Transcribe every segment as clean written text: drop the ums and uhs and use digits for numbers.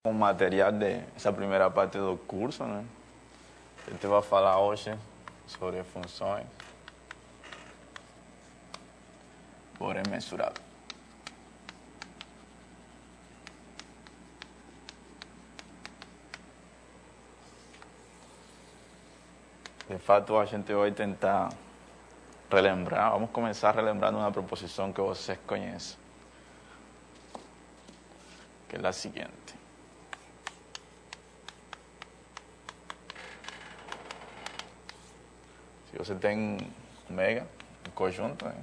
com material dessa primeira parte do curso, né? A gente vai falar hoje sobre funções por mensurável. De fato, a gente vai tentar relembrar, vamos começar relembrando uma proposição que vocês conhecem, que é a seguinte. Se você tem omega, um conjunto, né?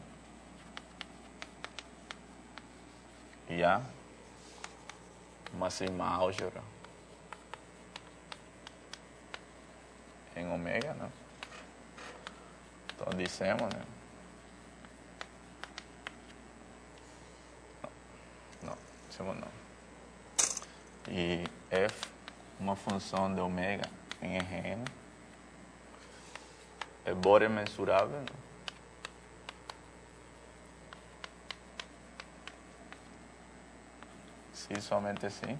E há uma sigma álgebra em omega, né? Então dissemos, né? Não, dissemos não. E f, uma função de omega em Rn, é Borel mensurável, né? Se somente assim,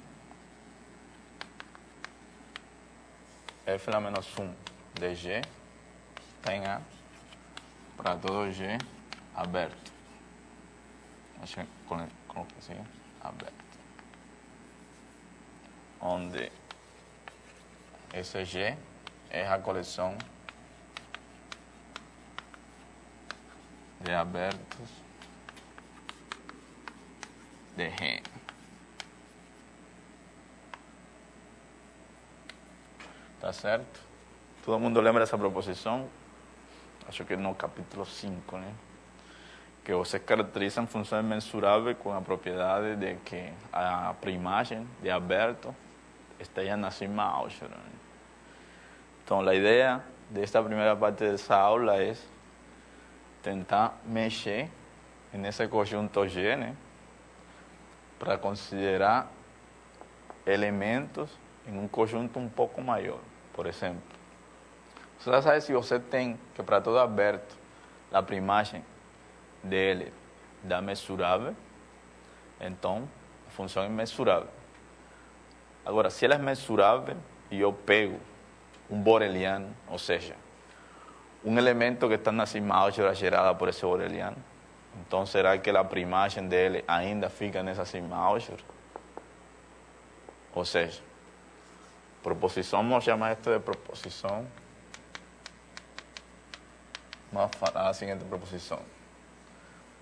f la menos 1 de g tem A para todo G aberto. Acho que coloco assim, aberto. Onde esse G é a coleção de abertos de Rn. Tá certo? Todo mundo lembra dessa proposição? Acho que no capítulo 5, né? Que vocês caracterizam funções mensuráveis com a propriedade de que a primagem de aberto esteja na sigma álgebra, né? Então, a ideia desta primeira parte dessa aula é tentar mexer nesse conjunto G, né? Para considerar elementos em um conjunto um pouco maior. Por exemplo, você já sabe se você tem que para todo aberto a primagem dele dá mensurável, então a função é mensurável. Agora, se ela é mensurável e eu pego um boreliano, ou seja, um elemento que está na sigma álgebra gerada por esse boreliano, então será que a primagem dele ainda fica nessa sigma álgebra? Ou seja, proposição, vamos chamar isto de proposição. Vamos falar a seguinte proposição.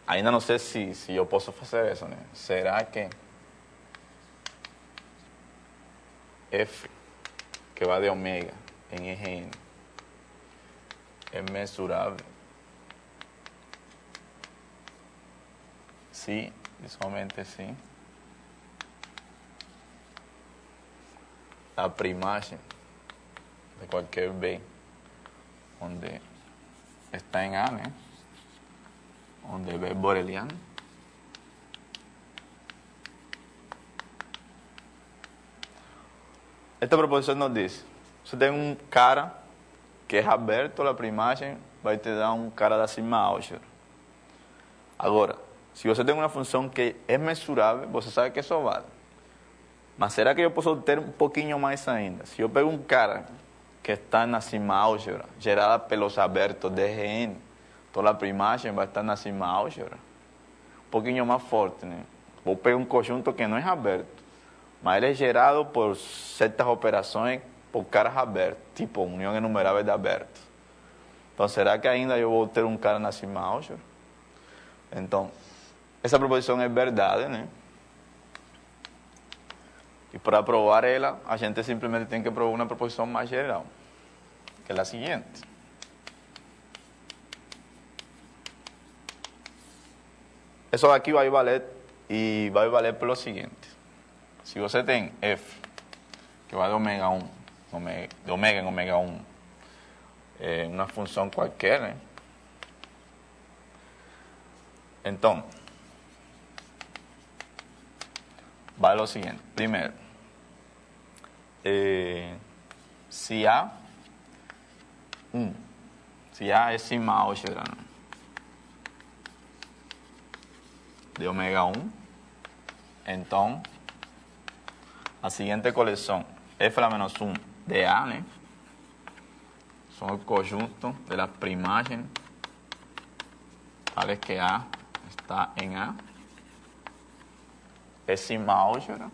Ainda não sei se eu posso fazer isso, né? Será que f, que vai de omega em Rn, é mensurável? Sim, somente sim. A primagem de qualquer B onde está em A, né? Onde B é boreliano. Esta proposição nos diz, você tem um cara que é aberto, a primagem vai te dar um cara da sigma álgebra. Agora, se você tem uma função que é mensurável, você sabe que isso vale. Mas será que eu posso ter um pouquinho mais ainda? Se eu pego um cara que está na sigma álgebra, gerada pelos abertos de Rn, toda a primagem vai estar na sigma álgebra. Um pouquinho mais forte, né? Vou pegar um conjunto que não é aberto, mas ele é gerado por certas operações por caras abertos, tipo união enumerável de abertos. Então, será que ainda eu vou ter um cara na sigma álgebra? Então, essa proposição é verdade, né? E para provar ela, a gente simplesmente tem que provar uma proposição mais geral, que é a seguinte. Isso aqui vai valer, e vai valer pelo seguinte. Se você tem f, que vai de omega 1, de omega em omega 1, uma função qualquer, né? Então, vale o seguinte. Primeiro, se A é sigma álgebra de omega 1, então a seguinte coleção F(-1) de A, né? São o conjunto de las preimagens tales que A está em A, é sigma álgebra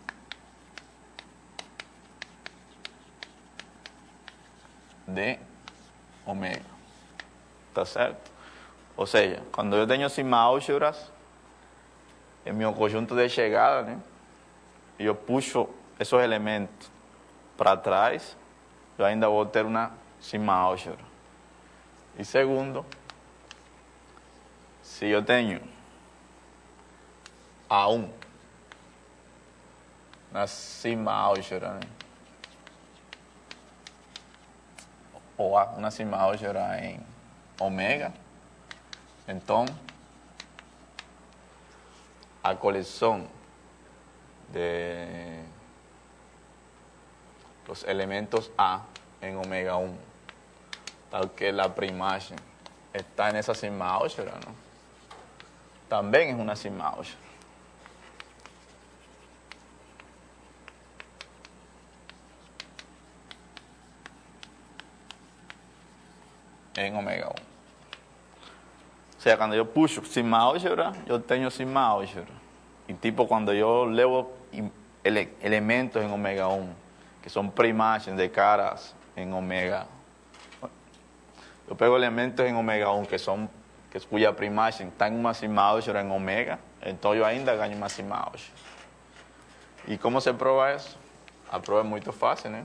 de omega. Tá certo? Ou seja, quando eu tenho sigma álgebras em meu conjunto de chegada, né? E eu puxo esses elementos para trás, eu ainda vou ter uma sigma álgebra. E segundo, se eu tenho A1 na sigma álgebra, né? Ou uma sigma álgebra em omega, então a coleção de los elementos A en omega 1, tal que la preimagen está en esa sigma álgebra, ¿no? También es una sigma álgebra. En omega 1. O sea, cuando yo puxo sigma álgebra, yo tengo sigma álgebra. Y tipo, cuando yo levo elementos en omega 1, que son preimagens de caras en omega, yo pego elementos en omega 1 cuya preimagen está en una sigma álgebra en omega, entonces yo ainda ganho uma sigma álgebra. ¿Y cómo se prueba eso? A prueba es muy fácil, ¿eh?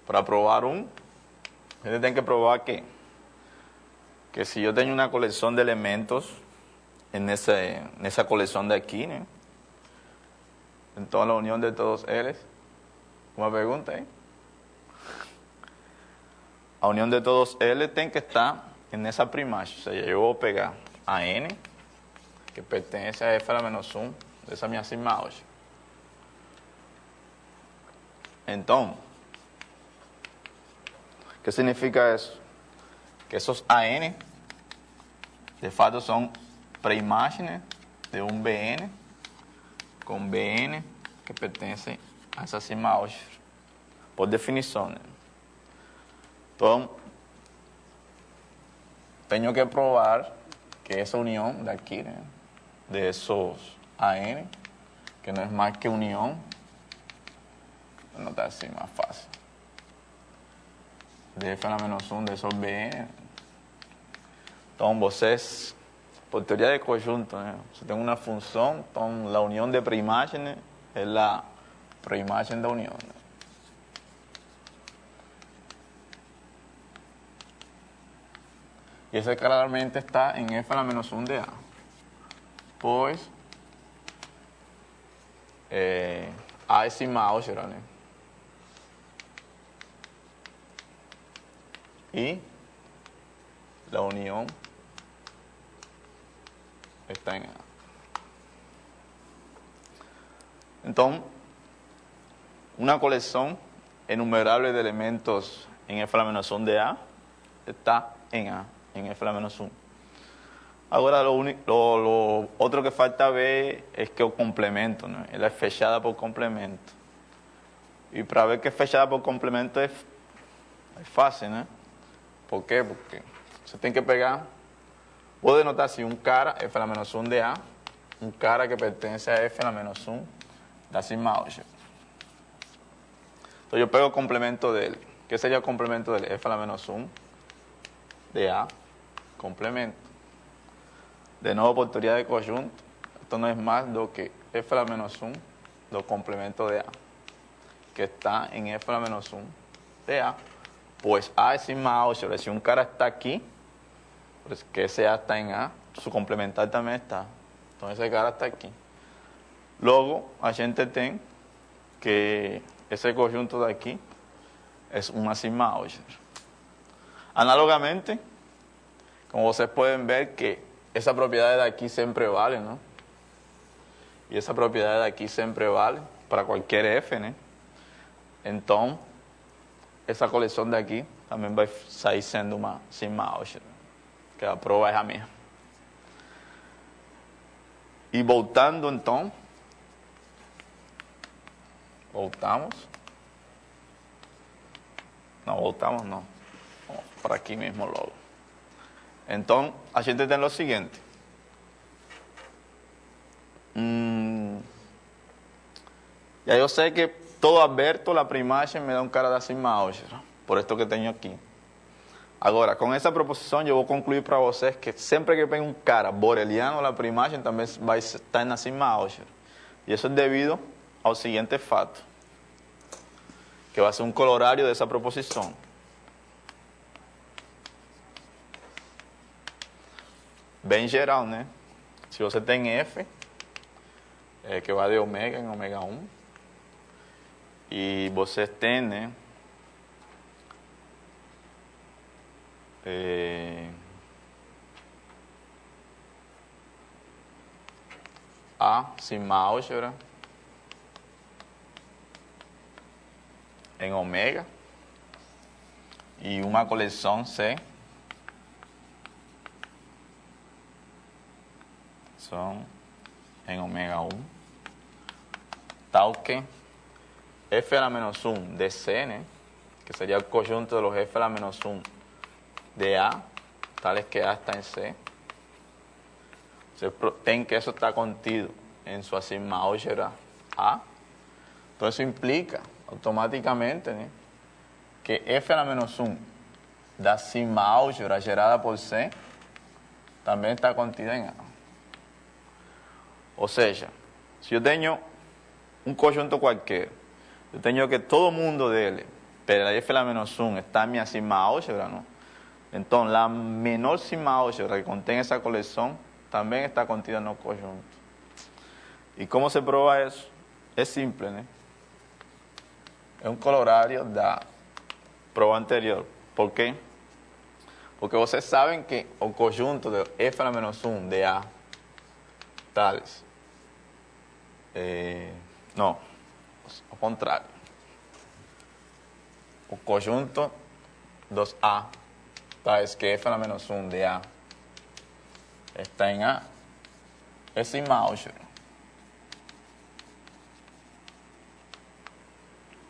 Para probar usted tiene que probar que si yo tengo una colección de elementos en esa colección de aquí, ¿no? Entonces la unión de todos ellos, una pregunta ahí. La unión de todos ellos tiene que estar en esa preimagen. O sea, yo voy a pegar a N, que pertenece a F(-1), de esa minha sigma álgebra. Entonces, ¿qué significa eso? Que esos AN, de facto, son preimágenes de un BN con BN que pertenece a esa sigma álgebra, por definición, ¿no? Entonces, tengo que probar que esa unión de aquí, ¿no? De esos AN, que no es más que unión, no está así más fácil, de F(-1) de esos BN. Entonces, vocês, por teoría de conjunto, ¿no? Si tengo una función, entonces la unión de preimágenes es la preimagen de unión, ¿no? Y ese claramente está en F(-1) de A. Pues, A es sigma álgebra, ¿no? Y la unión está en A. Entonces, una colección enumerable de elementos en F(-1) de A está en A, en F(-1). Ahora, lo otro que falta ver es que el complemento, ¿no? Es fechada por complemento. Y para ver que es fechada por complemento es fácil, ¿no? ¿Por qué? Porque se tiene que pegar. Puedo denotar si un cara F(-1) de A, un cara que pertenece a F(-1) da sigma álgebra. Entonces yo pego el complemento de él. ¿Qué sería el complemento del F(-1) de A? Complemento. De nuevo, por teoría de conjunto, esto no es más do que F(-1) do complemento de A, que está en F(-1) de A. Pues A es sigma álgebra. Si un cara está aquí, pues que ese A está en A, su complementar también está. Entonces ese cara está aquí. Luego, a gente tem que ese conjunto de aquí es una sigma álgebra. Análogamente, como ustedes pueden ver que esa propiedad de aquí siempre vale, ¿no? Y esa propiedad de aquí siempre vale para cualquier F, ¿no? Entonces, esa colección de aquí también va a salir siendo una sigma álgebra, que la prueba es a mí. Y voltando entonces Voltamos. No, voltamos no. Vamos por aquí mismo logo. Então, a gente tem o seguinte. Ya eu sei que todo aberto, la primagem me dá um cara da sigma álgebra, por esto que tenho aqui. Agora, com essa proposição, eu vou concluir para vocês que sempre que vem um cara boreliano, a primagem também vai estar na sigma álgebra. E isso é devido ao seguinte fato, que vai ser um corolário dessa proposição. Bem geral, né? Se você tem F, que vai de ômega em ômega 1, e você tem, né, a sigma álgebra em ômega e uma coleção C são em ômega 1, tal que F a la menos 1 de C, né, que seria o conjunto dos F a la menos 1 de A, tales que A está em C. Você tem que isso estar contido em sua sigma álgebra A. Então isso implica automaticamente, né, que F a la menos 1 da sigma álgebra gerada por C também está contida em A. Ou seja, se eu tenho um conjunto qualquer, eu tenho que todo mundo dele, pela F a la menos 1 está em minha sigma álgebra, não? Então, a menor sigma álgebra que contém essa coleção também está contida no conjunto. E como se prova isso? É simples, né? É um corolário da prova anterior. Por quê? Porque vocês sabem que o conjunto de F a la menos 1 de A tales. Não, ao contrário. O conjunto dos A tais que F a la menos 1 de A está em A é sigma álgebra.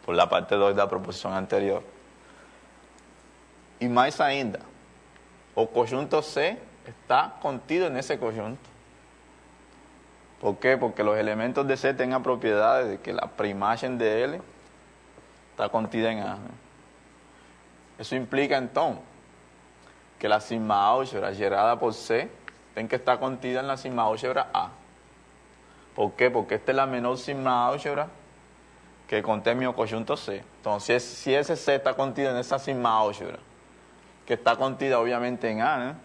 Por la parte 2 da proposição anterior. E mais ainda, o conjunto C está contido nesse conjunto. ¿Por quê? Porque os elementos de C têm a propriedade de que a primagem de ele está contida em A. Isso implica, então, que a sigma álgebra gerada por C tem que estar contida na sigma álgebra A. ¿Por quê? Porque esta é a menor sigma álgebra que contém meu conjunto C. Então, se esse C está contido nessa sigma álgebra, que está contida obviamente em A, né?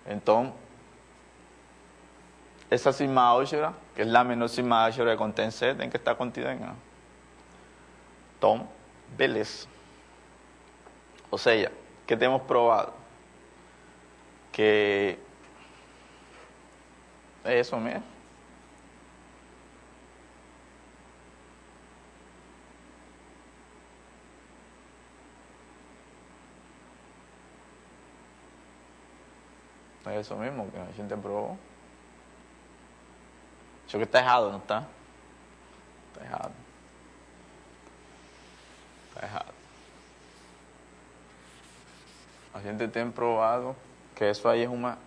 Então, essa sigma álgebra, que é a menor sigma álgebra que contém C, tem que estar contida em A. Então, beleza. Ou seja, que temos provado? Que é isso mesmo. É isso mesmo que a gente provou. Acho que está errado, não está? Está errado. Está errado. A gente tem provado que isso aí é uma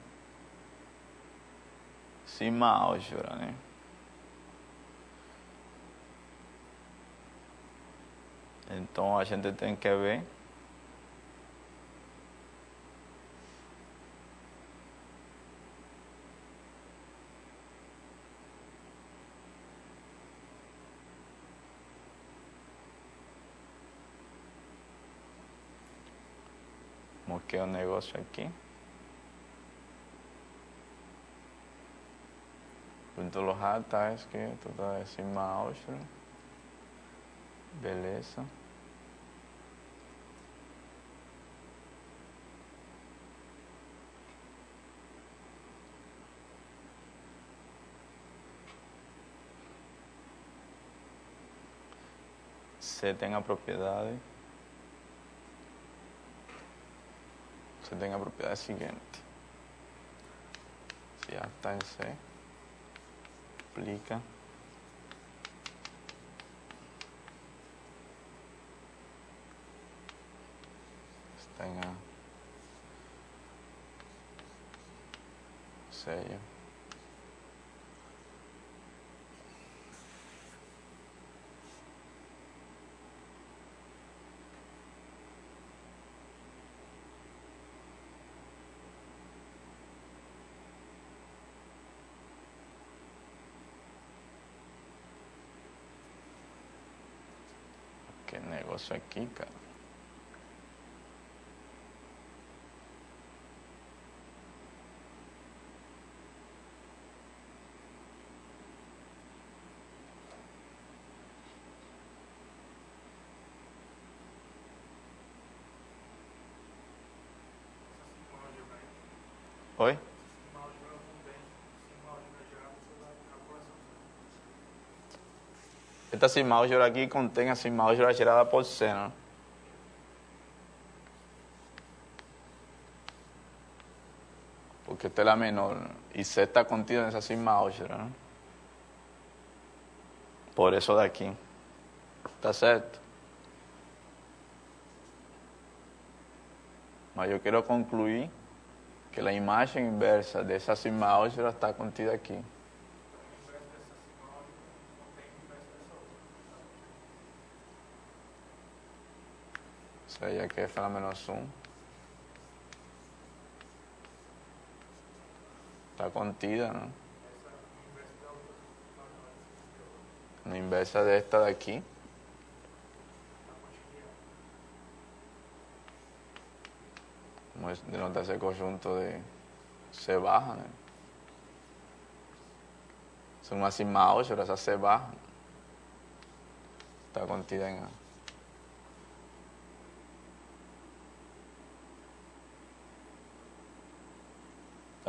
sigma álgebra, né? Então a gente tem que ver como que é o negócio aqui. Punto los A tais que toda é sigma álgebra. Beleza. C tem a propriedade. C tem a propriedade seguinte. Se A está em C, aplica tenga sello. ¿Qué negocio aquí, cara? Oi? Esta sigma álgebra aqui contém a sigma álgebra gerada por seno. Porque esta é a menor. E C está contida nessa sigma álgebra, né? Por isso daqui. Tá certo? Mas eu quero concluir que a imagem inversa dessa sigma álgebra está contida aqui. Isso aí aqui é fenômeno 1. Está contida, né? Na inversa desta daqui. Vamos denotar esse conjunto de C barra, né? São uma sigma álgebra, essa C barra está contida em A.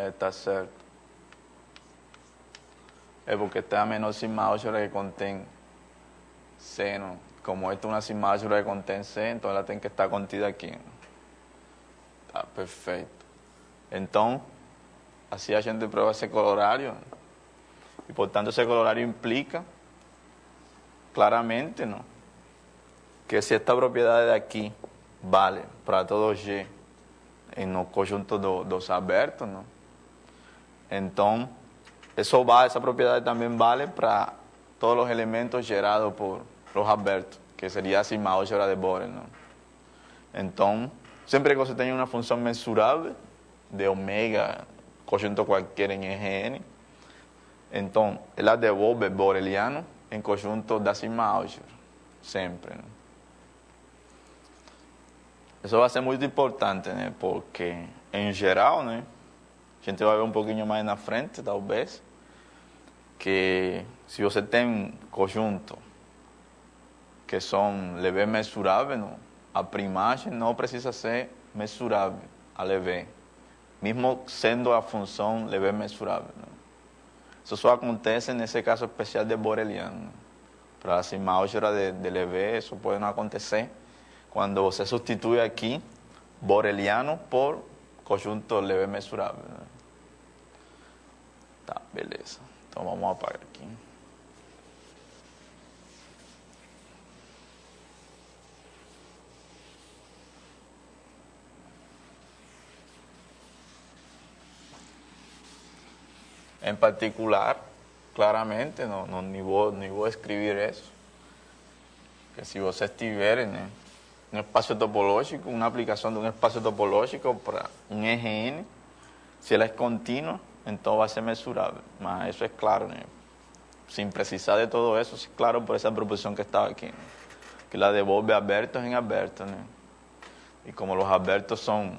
Está certo. É porque esta é a menor sigma álgebra que contém C, não? Como esta é uma sigma álgebra que contém C, então ela tem que estar contida aqui. Tá, perfeito. Então, assim a gente prova esse corolário. E, portanto, esse corolário implica claramente, não? Que se esta propriedade aqui vale para todo G no conjunto dos abertos, não? Então, essa propriedade também vale para todos os elementos gerados por los abertos, que seria a sigma álgebra de Borel, não? Então, sempre que você tenha uma função mensurável de omega, conjunto qualquer em Rn, então ela devolve boreliano em conjunto da sigma álgebra, sempre, né? Isso vai ser muito importante, né? Porque, em geral, né? A gente vai ver um pouquinho mais na frente, talvez, que se você tem um conjunto que são leves mensuráveis, não? A primagem não precisa ser mensurável, a leve, mesmo sendo a função leve mensurável, não? Isso só acontece nesse caso especial de boreliano. Para a sigma álgebra de leve, isso pode não acontecer quando você substitui aqui boreliano por conjunto leve mensurável, né? Tá, beleza. Então vamos apagar aqui. Em particular, claramente, não vou escrever isso, que se vocês tiverem, né, um espaço topológico, uma aplicação de um espaço topológico para um Rn, se ela é contínua, então vai ser mensurável. Mas isso é claro, né? Sem precisar de todo isso, é claro por essa proposição que estava aqui, né? Que ela devolve abertos em abertos, né? E como os abertos são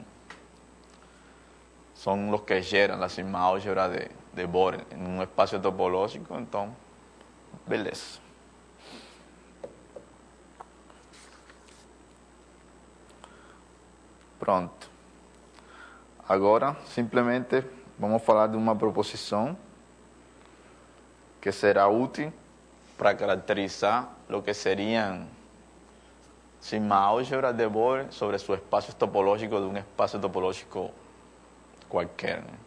os que geram a sigma álgebra de Borel em um espaço topológico, então, beleza. Pronto. Agora, simplesmente, vamos falar de uma proposição que será útil para caracterizar o que seriam sigma álgebra de Borel sobre su espaço topológico de um espaço topológico qualquer, né?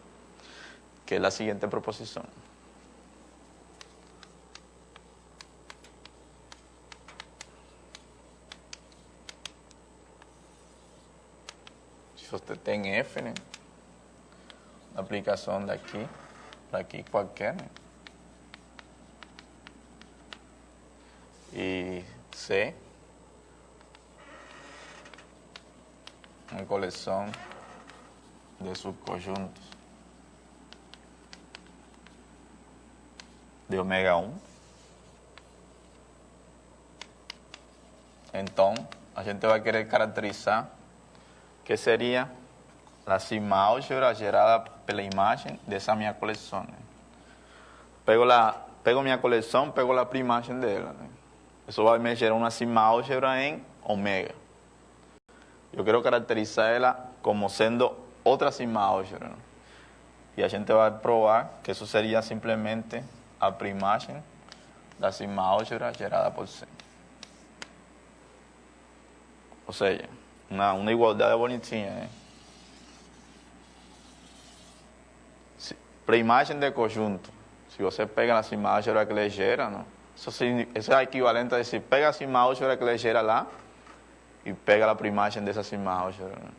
Que é a seguinte proposição. se você tem F, né? A aplicação daqui qualquer, né? E C, uma coleção de subconjuntos de ômega 1. Então, a gente vai querer caracterizar que seria a sigma álgebra gerada pela imagem dessa minha coleção, né? Pego minha coleção, pego a primagem dela, né? Isso vai me gerar uma sigma álgebra em ômega. Eu quero caracterizar ela como sendo outra sigma álgebra, né? E a gente vai provar que isso seria simplesmente a primagem da sigma álgebra gerada por C. Ou seja, uma igualdade bonitinha, né? Para imagem de conjunto, se você pega a sigma álgebra que ele gera, não? Isso é equivalente a dizer, pega a sigma álgebra que ele gera lá e pega a primagem dessa sigma álgebra, né?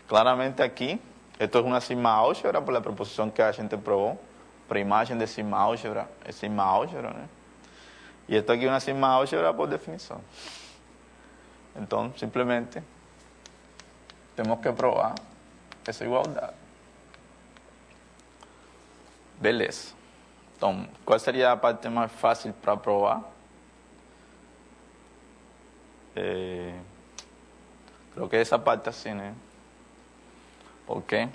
Claramente aqui, esto é uma sigma álgebra por a proposição que a gente provou. Para imagem de sigma álgebra é sigma álgebra, né? E esto aqui é uma sigma álgebra por definição. Então, simplesmente, temos que provar essa igualdade. Beleza. Então, qual seria a parte mais fácil para provar? Creo que essa parte assim, né? ¿Por quê?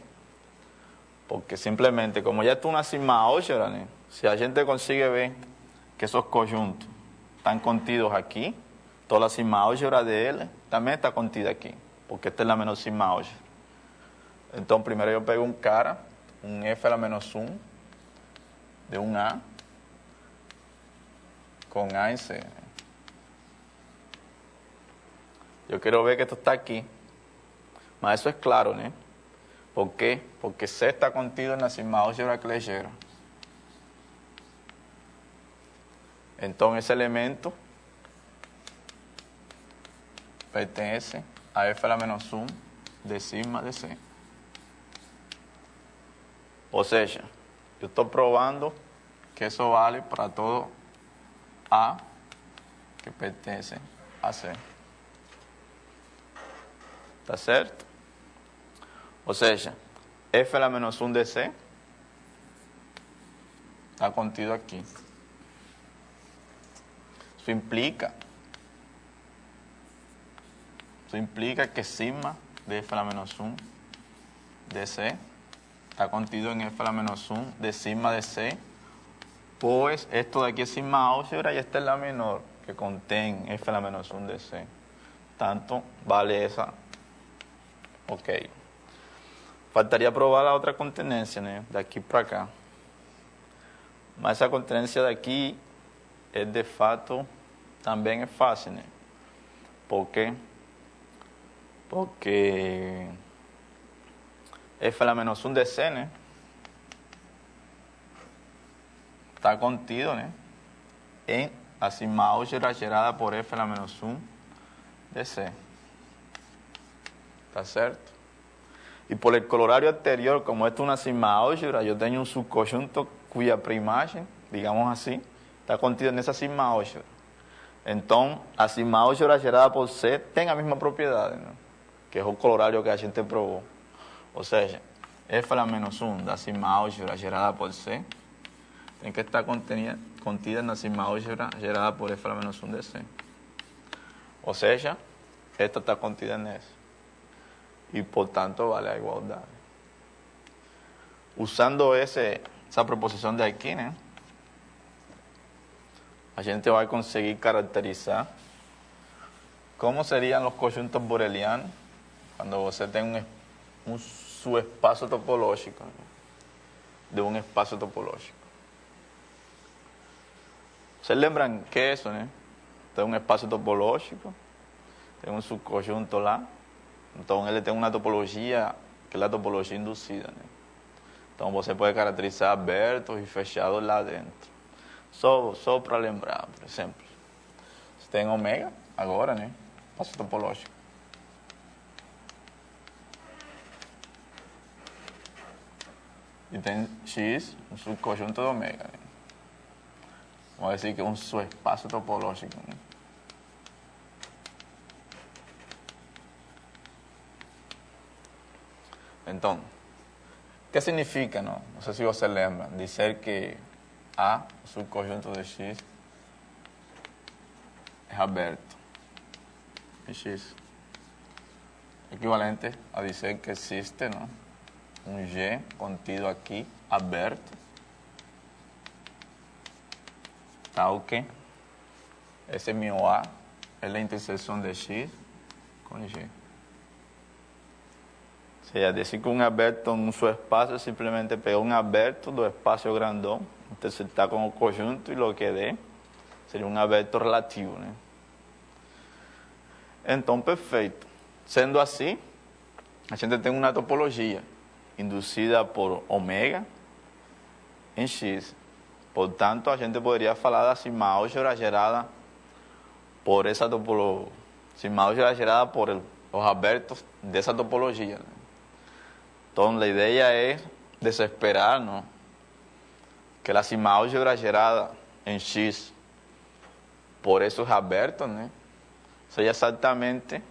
Porque simplesmente, como já está uma sigma álgebra, né? Se a gente consegue ver que esos conjuntos estão contidos aqui, toda a sigma álgebra dele também está contida aqui, porque esta é a menor sigma álgebra. Então, primeiro eu pego um cara, um F a la menos 1, de um A, com A em C. Eu quero ver que esto está aqui, mas isso é claro, né? ¿Por quê? Porque C está contido na sigma álgebra que ele gera. Então, esse elemento pertence a F a la menos 1 de sigma de C. Ou seja, eu estou provando que isso vale para todo A que pertence a C. ¿Está certo? Ou seja, F a la menos 1 de C está contido aqui. Isso implica que sigma de F a la menos 1 de C está contido en F a la menos 1 de sigma de C, pues esto de aquí es sigma álgebra y esta es la menor que contén F a la menos 1 de C. Tanto vale esa. Ok. Faltaría probar la otra continencia, ¿no? De aquí para acá. Mas esa continencia de aquí es de fato también es fácil, ¿no? ¿Por qué? Porque F a la menos 1 de C, ¿no? Está contido, ¿no? En la sigma álgebra gerada por F a la menos 1 de C. ¿Está certo? Y por el colorario anterior, como esto es una sigma álgebra, yo tengo un subconjunto cuya primagem, digamos así, está contido en esa sigma álgebra. Entonces, a sigma álgebra gerada por C tem a mesma propriedade, ¿no? Que es el colorario que a gente probó. O sea, F a la menos 1 da sigma álgebra gerada por C tem que estar contida en la sigma álgebra gerada por F a la menos 1 de C. O sea, esta está contida en eso. Y por tanto vale a igualdad. Usando esa proposición de aquí, ¿no? A gente va a conseguir caracterizar cómo serían los conjuntos borelianos cuando você tem un subespacio topológico, ¿no? De un espacio topológico. ¿Se lembran qué es eso, no? Tem un espacio topológico, tem un subconjunto lá. Então, ele tem uma topologia que é a topologia induzida, né? Então, você pode caracterizar abertos e fechados lá dentro. Só para lembrar, por exemplo. Você tem ômega, agora, né? Espaço topológico. e tem X, um subconjunto de omega. Né? Vamos dizer que é um subespaço topológico. Né? Então, o que significa, não? Não sei se você lembra, dizer que A, o subconjunto de X, é aberto. E X. Equivalente a dizer que existe, não? Um G contido aqui, aberto, tal que esse meu A é a interseção de X com G. Ou seja, dizer que um aberto em um subespaço é simplesmente pegar um aberto do espaço grandão, intersetar com o conjunto e o que dê seria um aberto relativo, né? Então, perfeito. Sendo assim, a gente tem uma topologia induzida por omega em X. Portanto, a gente poderia falar da sigma álgebra gerada por essa topologia, sigma álgebra gerada por os abertos dessa topologia. Né? Então, a ideia é desesperar, ¿no? Que a sigma álgebra gerada em X por esses abertos, né? Seja exatamente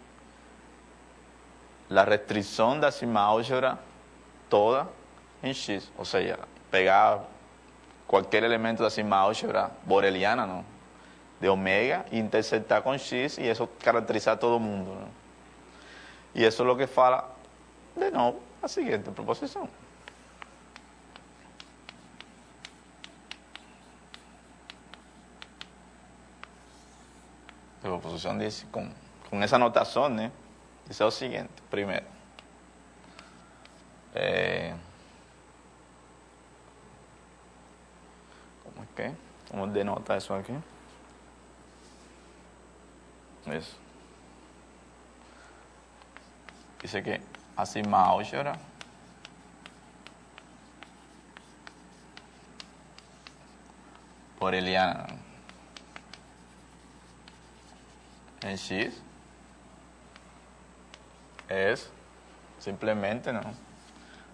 a restrição da sigma álgebra toda em X. Ou seja, pegar qualquer elemento da sigma álgebra boreliana, não? De omega, e intersetar com X, e isso caracterizar todo mundo. Não? E isso é o que fala, de novo, a seguinte proposição. A proposição diz, com essa notação, né? Diz o seguinte, primeiro. Como é que é? Vamos denotar isso aqui. Isso. Diz aqui, a sigma álgebra boreliana em X é simplesmente, não,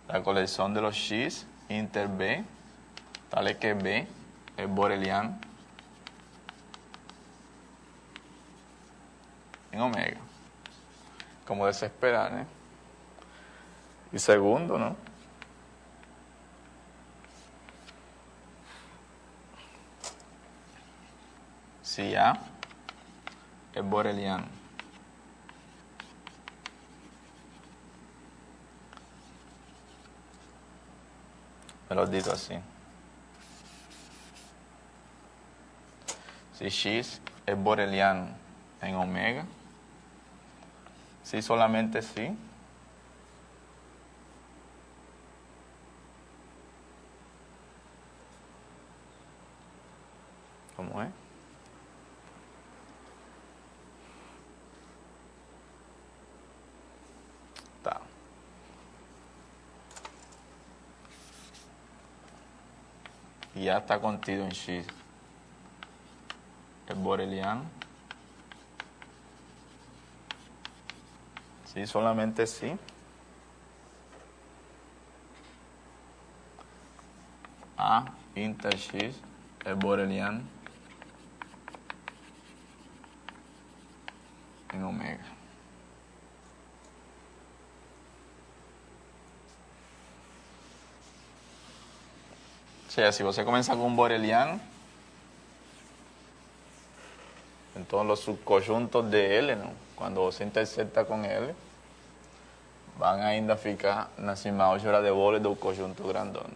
a coleção de los X inter B, tal que B é boreliano em omega, como de se esperar, né? E segundo, não? Se A é boreliano melhor dito assim, se X é boreliano em omega, se solamente sim, como é? Tá. E A está contido em X. É boreliano. Se solamente sim, A inter X é boreliano em omega. Ou seja, se você começa com um boreliano, então os subconjuntos de ele, não? Quando você intersecta com ele, vão ainda ficar na sigma álgebra de Borel do conjunto grandão.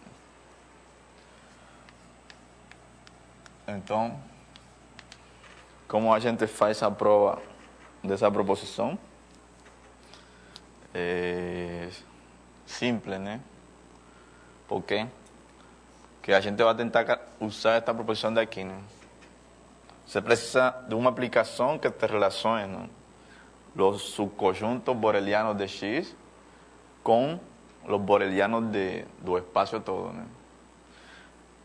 Então, como a gente faz a prova dessa proposição? É simples, né? Por quê? Porque a gente vai tentar usar esta proposição daqui, né? Você precisa de uma aplicação que te relacione, né, os subconjuntos borelianos de X com os borelianos do espaço todo, né?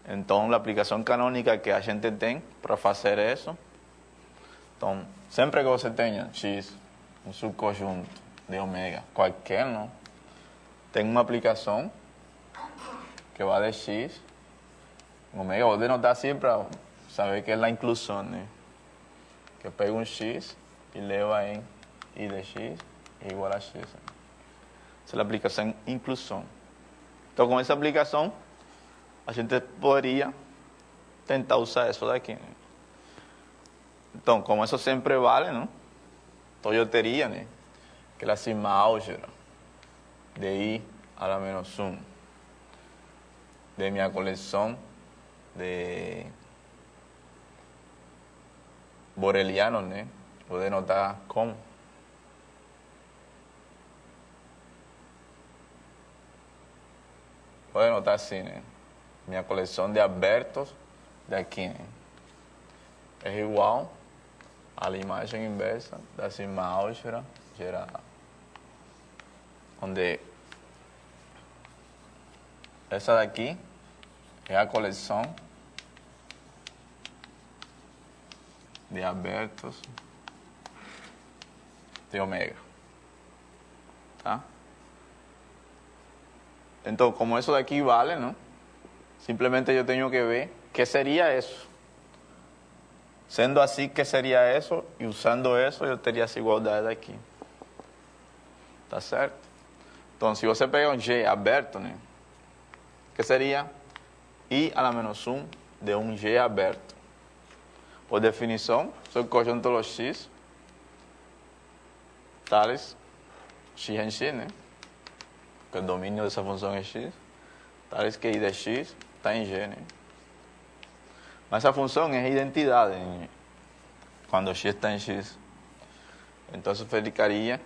Então, a aplicação canônica que a gente tem para fazer isso, então, sempre que você tenha X, um subconjunto de omega, qualquer, não, tem uma aplicação que va de X en omega. Vos denotar siempre, saber que es la inclusión, que pega un X y eleva en I de X es igual a X. Esa es la aplicación inclusión. Entonces, con esa aplicación, la gente podría tentar usar eso de aquí. Entonces, como eso siempre vale, ¿no? Entonces yo diría que la sigma álgebra de I a la menos 1 de mi colección de borelianos, ¿no? Lo denotar como lo denotar así, ¿no? Mi colección de Albertos de aquí, ¿no? Es igual a la imagen inversa da sigma álgebra gerada, onde essa daqui é a coleção de Albertos de omega, tá? Então, como isso daqui vale, ¿no? Simplesmente eu tenho que ver que seria isso. Sendo así, ¿qué sería eso? Y usando eso, yo tendría esa igualdad de aquí. ¿Está certo? Entonces, si você pega un G aberto, ¿no? ¿Qué sería? I a la menos 1 de un G aberto. Por definición, soy conjunto de los X, tales X en X, ¿no? Que el dominio de esa función es X, tales que I de X está en G, ¿no? Esa función es identidad cuando X está en X. Entonces verificaría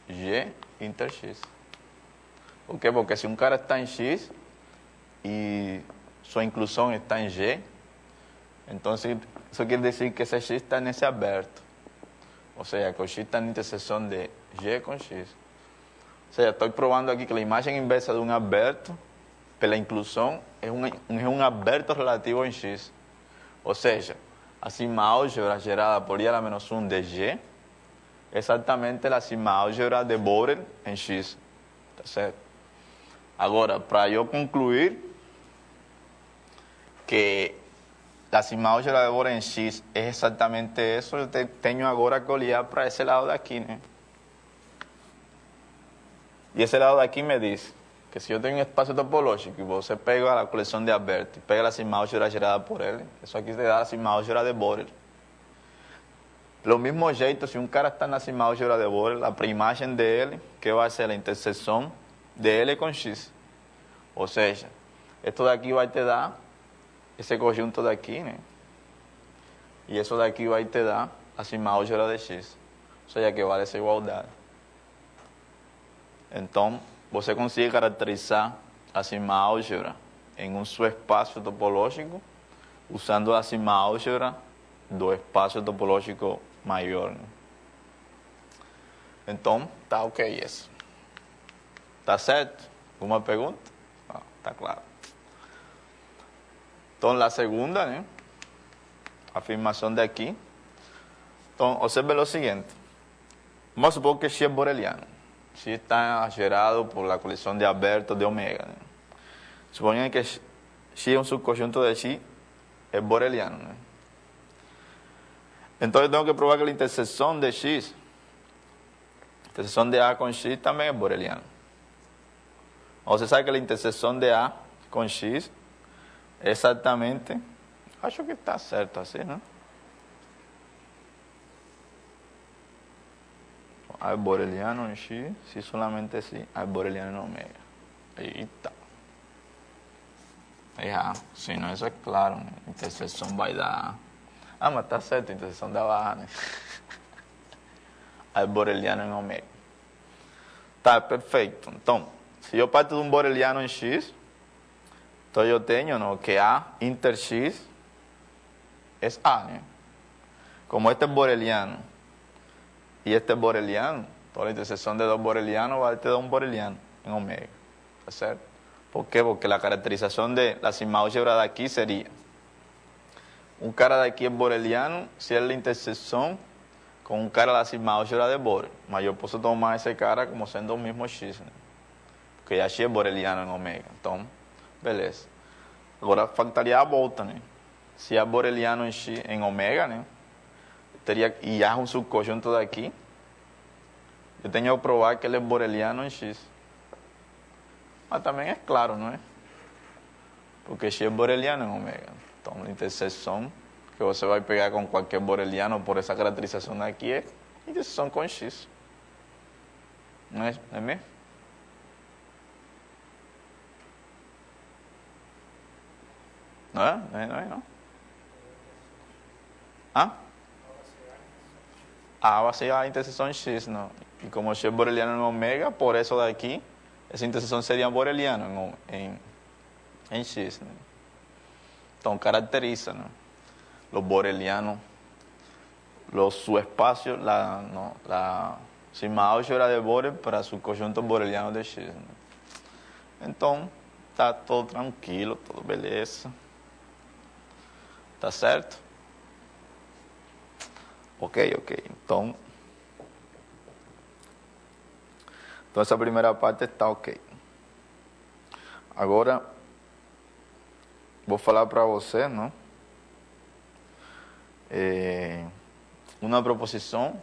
Y inter X. ¿Por qué? Porque si un cara está en X y su inclusión está en Y, entonces eso quiere decir que ese X está en ese aberto. O sea, que X está en intersección de Y con X. O sea, estoy probando aquí que la imagen inversa de un aberto, pero la inclusión es un aberto relativo en X. Ou seja, a sigma álgebra gerada por I a la menos 1 de Y é exatamente a sigma álgebra de Borel em X. Tá certo? Agora, para eu concluir que a sigma álgebra de Borel em X é exatamente isso, eu tenho agora que olhar para esse lado daqui, né? E esse lado daqui me diz que si yo tengo un espacio topológico y vos pega a la colección de Alberti, pega la sigma álgebra gerada por él, eso aquí te da la sigma álgebra de Borel. Lo mismo jeito, si un cara está en la sigma álgebra de Borel, la preimagen de él, que va a ser la intersección de L con X. O sea, esto de aquí va a te dar ese conjunto de aquí, ¿no? Y eso de aquí va a te dar la sigma álgebra de X. O sea, que vale esa igualdad. Entonces, você consigue caracterizar a sigma álgebra em um subespaço topológico usando a sigma álgebra do espaço topológico maior, né? Então, tá ok isso. Tá certo? Alguma pergunta? Ah, tá claro. Então, a segunda, né? Afirmação de aqui. Então, observe o seguinte. Vamos supor que X é boreliano. X está gerado por la colección de Alberto de omega, ¿no? Suponen que X es un subconjunto de X, es boreliano, ¿no? Entonces tengo que probar que la intersección de X, la intersección de A con X también es boreliano. O se sabe que la intersección de A con X es exactamente, acho que está certo así, ¿no? A es boreliano en X, si solamente sí, A es boreliano en omega. Ahí está. Ya, si no, eso es claro, ¿no? Intersección va a dar. Ah, mas está certo, intersección da baja, ¿no? A es boreliano en omega. Está perfecto. Entonces, si yo parto de un boreliano en X, entonces yo tengo, ¿no?, que A inter X es A, ¿no? Como este es boreliano y este es boreliano, toda la intersección de dos borelianos va a te dar un boreliano en omega. ¿Está certo? ¿Por qué? Porque la caracterización de la sigma álgebra de aquí sería un cara de aquí es boreliano si es la intersección con un cara de la sigma álgebra de Borel. Mas yo puedo tomar ese cara como siendo el mismo X, ¿no? Porque ya X es boreliano en omega. Entonces, Beleza. Agora faltaria a volta, né? Se é boreliano em ômega, né? E há um subconjunto daqui, eu tenho que provar que ele é boreliano em X. Mas também é claro, não é? Porque X é boreliano em ômega. Então, a interseção que você vai pegar com qualquer boreliano por essa caracterização daqui é interseção com X. Não é mesmo? Não é? Não. Hã? A vai ser a interseção X, não. E como X é boreliano em ômega, por isso daqui, essa interseção seria boreliana em X, né? Então, caracteriza, ¿no? Los borelianos, los subespacios, la sigma álgebra de Borel para sus conjuntos borelianos de X, ¿no? Então, tá todo tranquilo, tudo beleza. Tá certo? Ok. Então essa primeira parte está ok. Agora, vou falar para você, não? Uma proposição.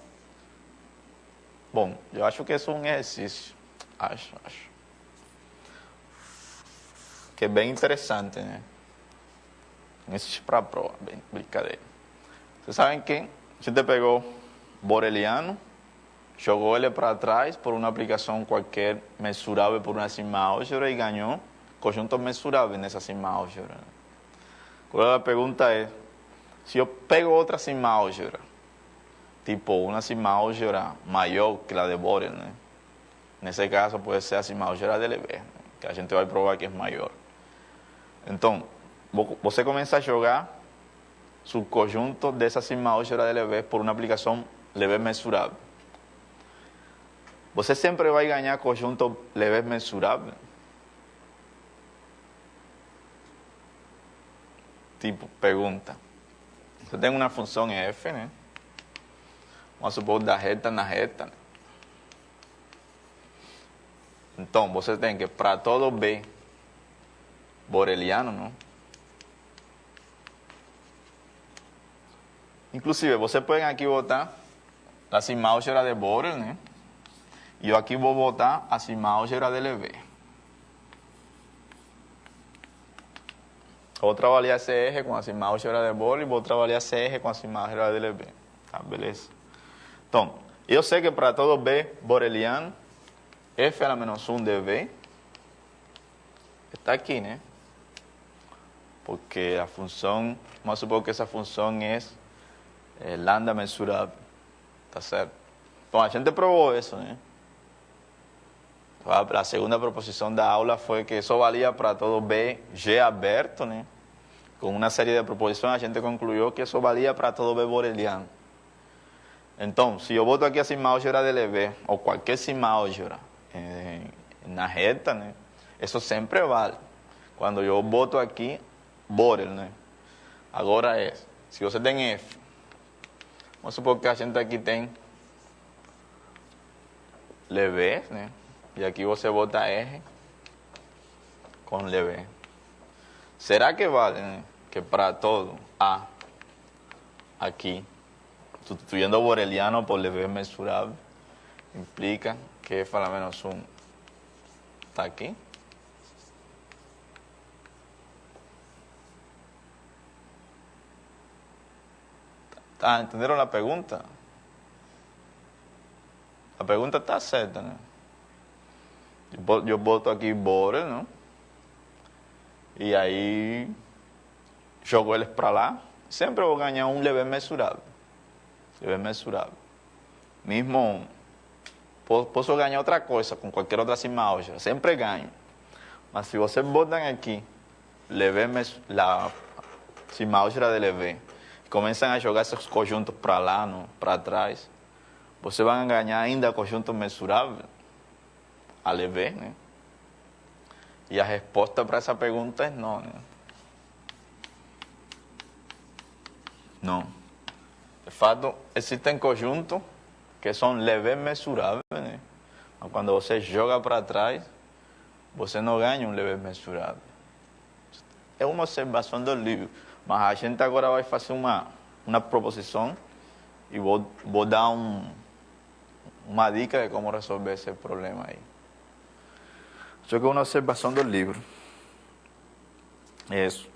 Bom, eu acho que isso é um exercício. Acho. Que é bem interessante, né? Exercício para a prova, bem brincadeira. Vocês sabem que a gente pegou boreliano, jogou ele para trás por uma aplicação qualquer mensurável por uma sigma álgebra e ganhou conjuntos mensuráveis nessa sigma álgebra. Agora a pergunta é, se eu pego outra sigma álgebra, tipo uma sigma álgebra maior que a de Borel, né? Nesse caso pode ser a sigma álgebra de Lebesgue, né? Que a gente vai provar que é maior. Então, você começa a jogar subconjunto dessa sigma álgebra de Lebesgue por uma aplicação Lebesgue mensurável. Você sempre vai ganhar conjunto Lebesgue mensurável? Tipo, pergunta. Você tem uma função f, né? Vamos supor da reta na reta, né? Então, você tem que, para todo B boreliano, não? Inclusive, você pode aqui botar a sigma álgebra de Borel, né? E eu aqui vou botar a sigma álgebra de Lebesgue. Vou trabalhar CR com a sigma álgebra de Borel e vou trabalhar CR com a sigma álgebra de Lebesgue. Tá, beleza? Então, eu sei que para todo B boreliano, F a menos 1 de B está aqui, né? Porque a função, vamos supor que essa função é lambda mensurável. Tá certo? Bom, a gente provou isso, né? A segunda proposição da aula foi que isso valia para todo B, G aberto, né? Com uma série de proposições, a gente concluiu que isso valia para todo B boreliano. Então, se eu boto aqui a sigma álgebra de Lebesgue, ou qualquer sigma álgebra na reta, né? Isso sempre vale. Quando eu boto aqui, Borel, né? Agora se você tem F, vamos supor que a gente aqui tem Lebesgue, né? E aqui você bota R com Lebesgue. Será que vale, né? Que para todo A, aqui, substituindo o boreliano por Lebesgue mensurável, implica que F a la menos 1 está aqui? Tá, entenderam a pergunta? A pergunta está certa, né? Eu boto aqui Borel, não? E aí jogo eles para lá. Sempre vou ganhar um Lebesgue mensurável. Lebesgue mensurável. Mesmo posso ganhar outra coisa com qualquer outra sigma álgebra. Sempre ganho. Mas se vocês botam aqui la sigma álgebra de Lebesgue e começam a jogar esses conjuntos para lá, não? Para trás, vocês vão ganhar ainda conjunto mensurável a Lebesgue, né? E a resposta para essa pergunta é não, né? Não. De fato, existem conjuntos que são Lebesgue mensuráveis, né? Mas quando você joga para trás, você não ganha um Lebesgue mensurável. é uma observação do livro. Mas a gente agora vai fazer uma proposição e vou dar uma dica de como resolver esse problema aí. Isso aqui é uma observação do livro. Isso.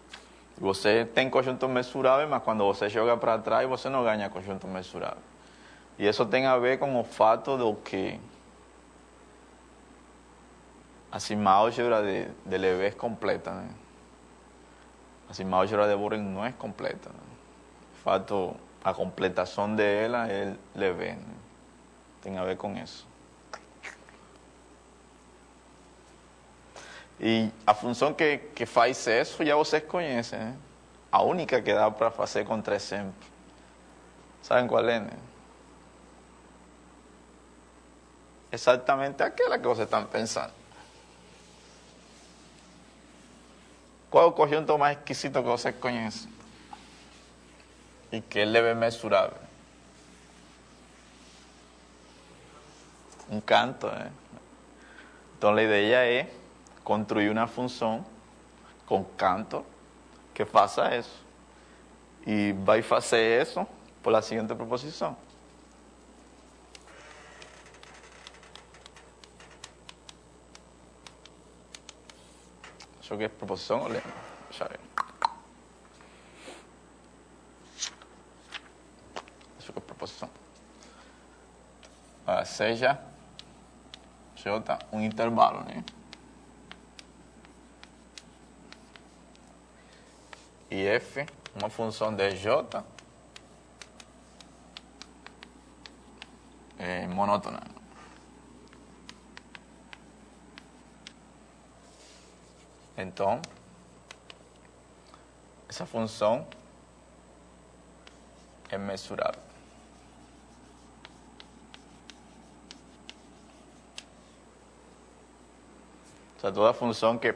Você tem conjunto mensurável, mas quando você joga para trás, você não ganha conjunto mensurável. E isso tem a ver com o fato de que a álgebra de Lebesgue es completa, né? A álgebra de Borel não é completa, né? De fato, a completação dela é Lebesgue, né? Tem a ver com isso. E a função que faz isso já vocês conhecem, né? A única que dá para fazer com 3 exemplos. Sabem qual é, né? Exatamente aquela que vocês estão pensando. Qual é o conjunto mais exquisito que vocês conhecem? E que é leve mensurável. Um canto, né? Então a ideia é construir uma função com canto que faça isso. E vai fazer isso por la seguinte proposição. Isso aqui é proposição ou lema? Deixa eu ver. Isso aqui é proposição. Seja J um intervalo, né? E F, uma função de J monótona. Então, essa função é mensurável. O sea, toda função que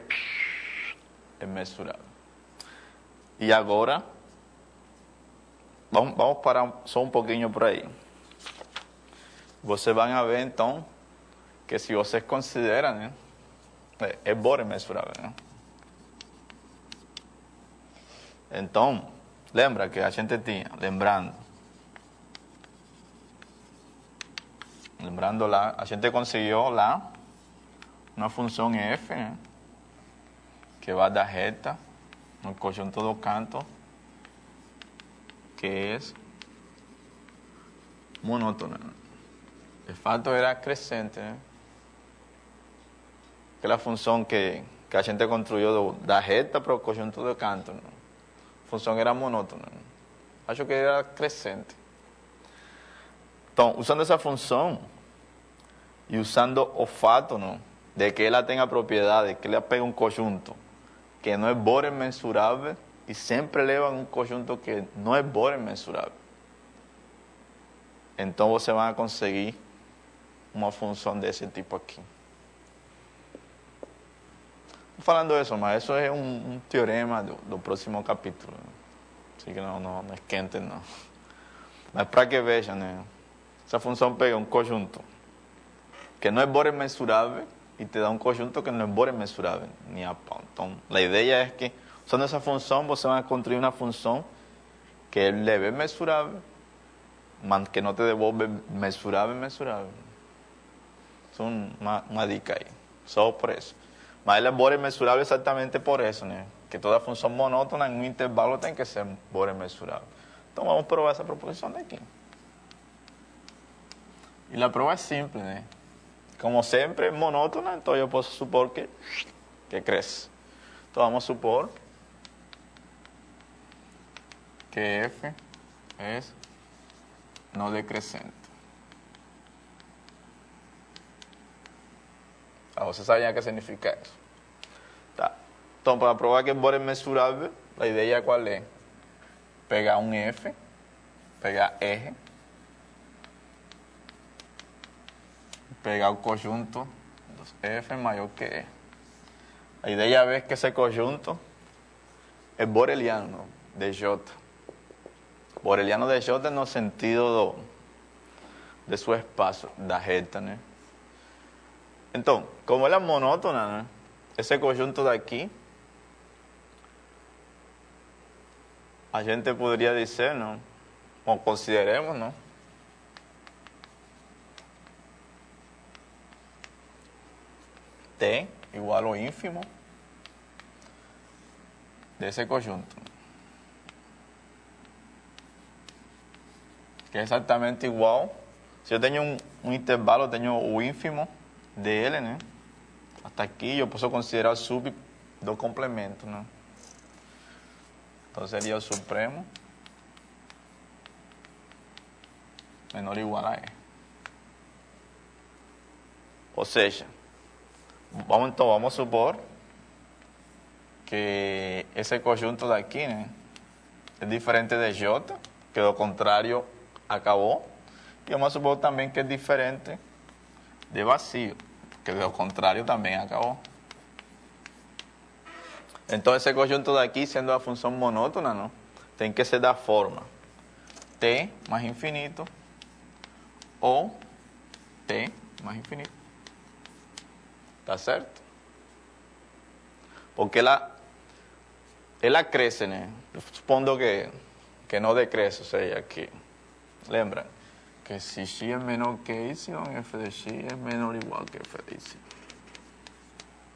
é mensurável. E agora, vamos parar só um pouquinho por aí. Vocês vão ver, então, que se vocês consideram, né, é Borel mensurável, né? Então, lembra que a gente tinha, lembrando lá, a gente conseguiu lá uma função f, né, que vai dar reta no conjunto do canto, que é monótona. De fato era crescente, né? Aquela função que a gente construiu da reta para o conjunto do canto, né? A função era monótona, né? Acho que era crescente. Então, usando essa função e usando o fato, né, de que ela tem a propriedade, que ela pega um conjunto que não é Borel mensurável e sempre leva um conjunto que não é Borel mensurável. Então você vai conseguir uma função desse tipo aqui. Falando isso, mas isso é um teorema do próximo capítulo. Assim que não esquentem, não. Mas para que vejam, né? Essa função pega um conjunto que não é Borel mensurável e te dá um conjunto que não é Borel mensurável, nem a pau. Então, a ideia é que, usando essa função, você vai construir uma função que é leve mensurável, mas que não te devolve mensurável. Isso é uma dica aí, só por isso. Mas ele é Borel mensurável exatamente por isso, né? Que toda função monótona em um intervalo tem que ser Borel mensurável. Então, vamos provar essa proposição daqui. E a prova é simples, né? Como sempre, monótona, então eu posso supor que cresce. Então vamos supor que f é não decrescente. Você sabe o que significa isso? Tá. Então, para provar que é Borel mensurável, a ideia qual é? Pegar um f, pegar R, pegar o conjunto dos F maior que E. A ideia é que esse conjunto é boreliano de J. Boreliano de J no sentido de seu espaço, da reta, né? Então, como ela é monótona, né, esse conjunto daqui a gente poderia dizer, não? Ou consideremos, não? T igual ao ínfimo desse conjunto, que é exatamente igual. Se eu tenho um intervalo, eu tenho o ínfimo dele, né? Hasta aqui eu posso considerar o sub do complemento, né? Então seria o supremo menor ou igual a E. Ou seja, vamos supor que esse conjunto daqui, né, é diferente de J, que do contrário acabou, e vamos supor também que é diferente de vazio, que do contrário também acabou. Então esse conjunto daqui, sendo a função monótona, não, tem que ser da forma t mais infinito ou t mais infinito. ¿Está certo? Porque ela cresce, né? Supondo que não decresce, ou seja, que, lembra, que se x é menor que y, f de x é menor ou igual que f de y.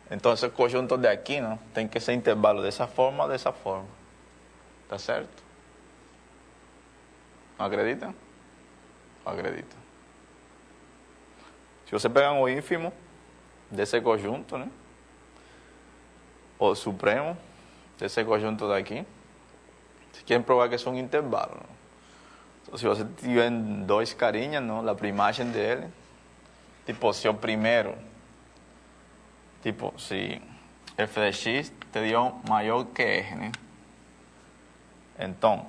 Então, esse conjunto de aqui, não, tem que ser intervalo dessa forma ou dessa forma. ¿Está certo? Não acredita? Não acredita. Se você pegar o ínfimo desse conjunto, né, o supremo desse conjunto daqui, se querem provar que é um intervalo, não? Então, se você tiver dois carinhas, não, a primagem dele, tipo, se o primeiro, tipo, se f de x te deu maior que r, né? Então,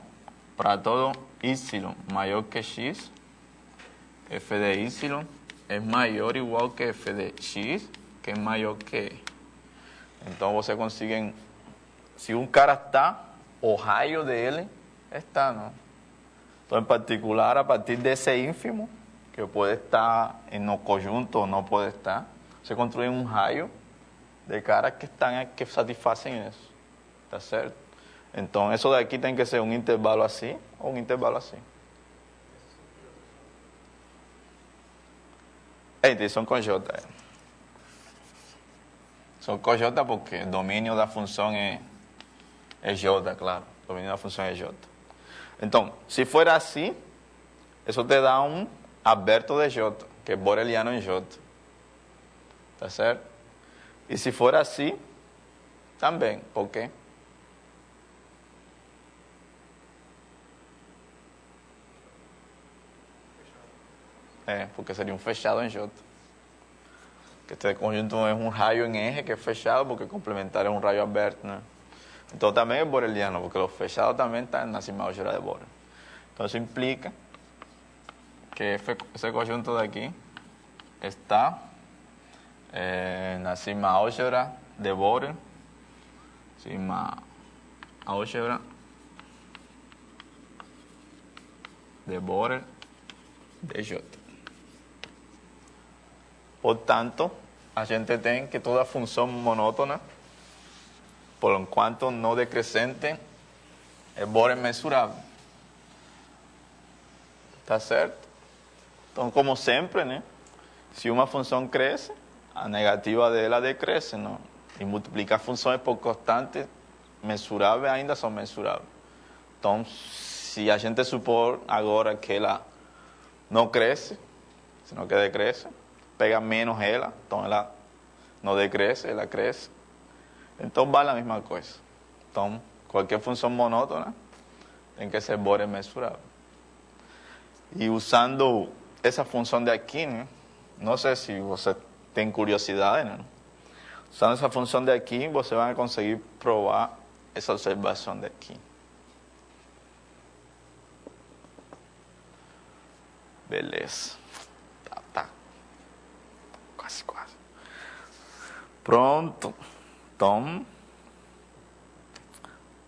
para todo y maior que x, f de y é maior ou igual que f de x, que é maior que e. Então, você consegue, se um cara está, o raio dele está, não? Então, em particular, a partir desse ínfimo, que pode estar no conjunto ou não pode estar, você construi um raio de caras que satisfazem isso. Tá certo? Então, isso daqui tem que ser um intervalo assim ou um intervalo assim. São com J. São com J porque o domínio da função é J, claro. O domínio da função é J. Então, se for assim, isso te dá um aberto de J, que é boreliano em J. Tá certo? E se for assim, também. Por quê? Porque seria um fechado em J. Que este conjunto é um raio em R que é fechado, porque complementar é um raio aberto, né? Então também é boreliano, porque o fechado também está na cima álgebra de Borel. Então isso implica que esse conjunto daqui está na cima álgebra de Borel, cima álgebra de Borel de J. Portanto, a gente tem que toda função monótona, por enquanto não decrescente, é Borel mensurável. Tá certo? Então, como sempre, né? Se uma função cresce, a negativa dela decresce, não? E multiplicar funções por constantes mensuráveis ainda são mensuráveis. Então, se a gente supor agora que ela não cresce, senão que decresce, pega menos ela, então ela não decresce, ela cresce. Então vale a mesma coisa. Então, qualquer função monótona tem que ser Borel mensurável. E usando essa função de aqui, né? Não sei se você tem curiosidade, né? Usando essa função de aqui, você vai conseguir provar essa observação daqui. Beleza. Tá. Quase. Pronto. Então,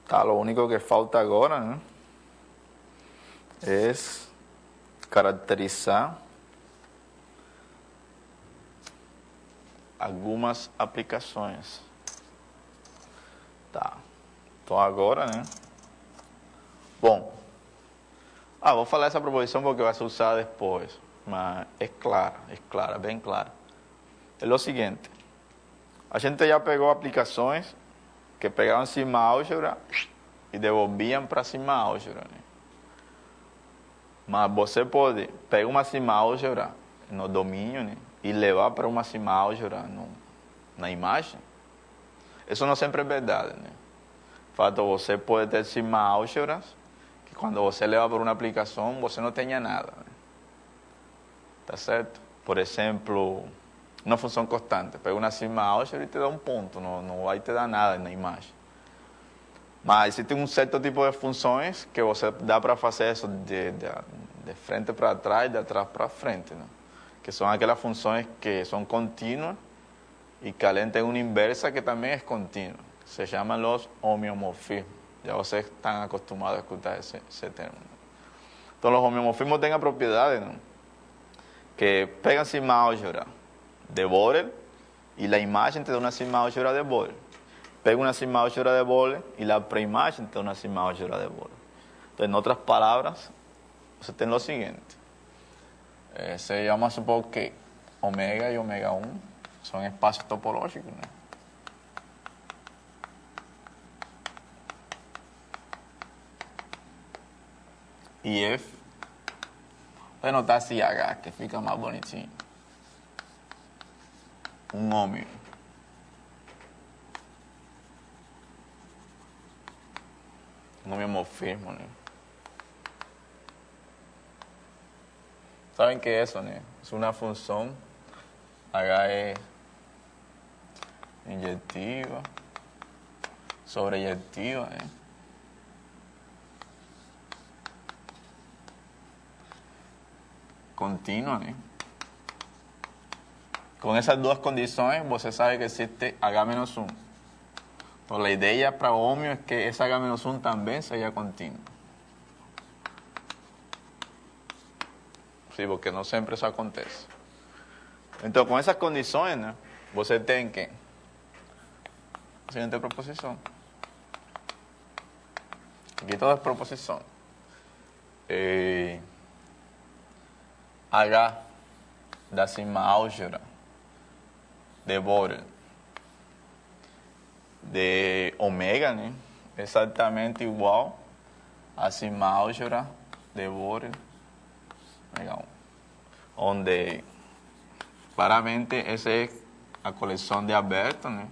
tá, lo único que falta agora, né, é caracterizar algumas aplicações. Tá. Então agora, né, Bom, vou falar essa proposição porque vai ser usada depois, mas é clara, bem clara. É o seguinte, a gente já pegou aplicações que pegavam cima álgebra e devolviam para cima álgebra, né? Mas você pode pegar uma cima álgebra no domínio, né, e levar para uma cima álgebra na imagem. Isso não sempre é verdade, né? De fato, você pode ter cima álgebras que quando você leva para uma aplicação, você não tenha nada, né? Tá certo? Por exemplo, uma função constante. Pega uma cima álgebra e te dá um ponto, não vai te dar nada na imagem. Mas existe um certo tipo de funções que você dá para fazer isso de frente para trás, de atrás para frente, né? Que são aquelas funções que são contínuas e que além tem uma inversa que também é contínua. Se chamam os homeomorfismos. Já vocês estão acostumados a escutar esse termo. Então, os homeomorfismos têm a propriedade, né, que pegam cima álgebra de Borel y la imagen te da una cima álgebra de Borel. Pega una cima álgebra de Borel y la preimagen te da una cima álgebra de Borel. Entonces, en otras palabras, você tem lo siguiente. Vamos a supor que omega y omega 1 son espacios topológicos, ¿no? Y F, voy a anotar así H, que fica más bonitinho. Un homem. Um homeomorfismo, né? ¿Saben qué es eso, né? Es una función. H es inyectiva, sobreyectiva, né? Contínua, né? Com essas duas condições, você sabe que existe H-1. Então, a ideia para o homem é que esse H-1 também seja contínuo. Sim, porque não sempre isso acontece. Então, com essas condições, né, você tem que... A seguinte proposição. Aqui todas as proposições. H da cima álgebra de Borel de omega, né, exatamente igual a cima álgebra de Borel omega 1, onde claramente essa é a coleção de Alberto, né,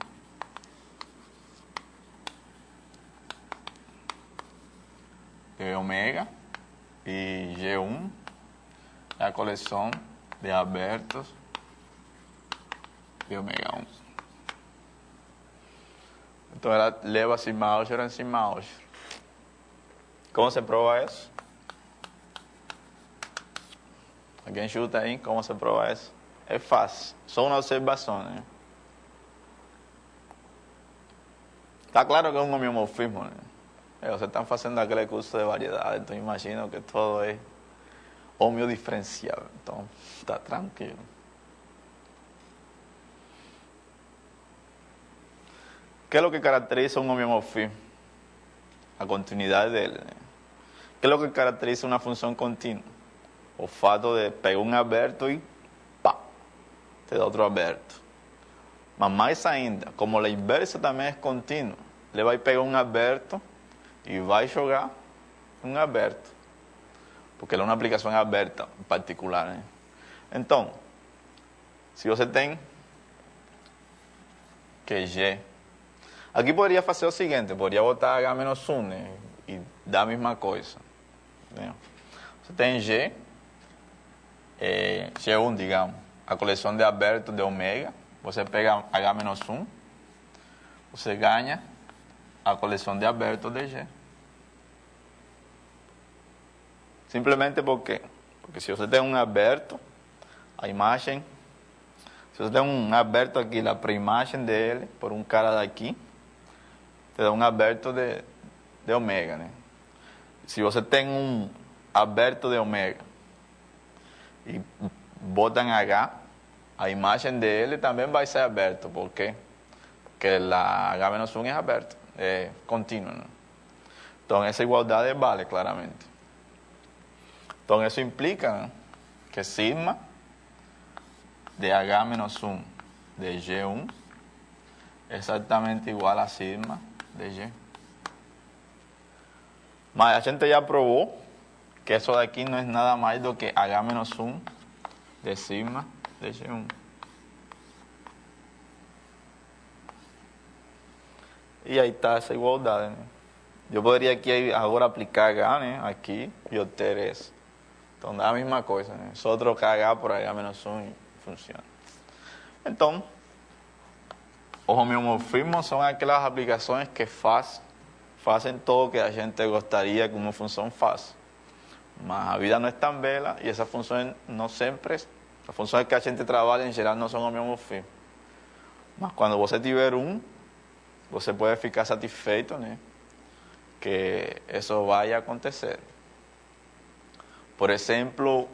de omega, e G1 é a coleção de Albertos de omega 1. Então ela leva cima álgebra em cima álgebra. Como se prova isso? Alguém chuta aí como se prova isso? É fácil, só uma observação, né? Está claro que é um homeomorfismo, né? Vocês estão fazendo aquele curso de variedade, então imagino que todo é homeodiferenciável, então está tranquilo. ¿Qué es lo que caracteriza un homeomorfismo? La continuidad de él, ¿eh? ¿Qué es lo que caracteriza una función continua? O fato de pegar un Alberto y ¡pá! Te da otro Alberto. Mas mais ainda, como la inversa también es continua, le vai pegar un Alberto y vai jogar un Alberto. Porque é uma aplicação aberta em particular, né? Então, se você tem que G, aqui poderia fazer o seguinte, poderia botar H-1, né, e dar a mesma coisa, né? Você tem G, G1, digamos, a coleção de Alberto de omega, você pega H-1, você ganha a coleção de Alberto de G. Simplesmente porque se você tem um Alberto, a imagem, se você tem um Alberto aqui, a preimagem dele, por um cara daqui, te dá um Alberto de omega, né? Se você tem um Alberto de omega e bota em H, a imagem dele também vai ser aberto. Por quê? Porque a H-1 é aberto, é contínuo, né? Entonces esa igualdad vale claramente. Entonces eso implica, ¿no?, que sigma de H menos 1 de Y1 es exactamente igual a sigma de Y. Mas la gente ya probó que eso de aquí no es nada más do que H menos 1 de sigma de Y1. Y ahí está esa igualdad, ¿no? Yo podría aquí ahora aplicar H, ¿no?, aquí y obtener eso. Entonces, la misma cosa, ¿no?, es otro que H por H menos 1 y funciona. Entonces, los homeomorfismos son aquellas aplicaciones que hacen todo lo que a gente gostaria que uma função faça. Mas a vida não é tão bela e essas funções não sempre, as funções que a gente trabalha em geral não são homeomorfismos. Mas quando você tiver você pode ficar satisfeito, né, que isso vai acontecer. Por exemplo,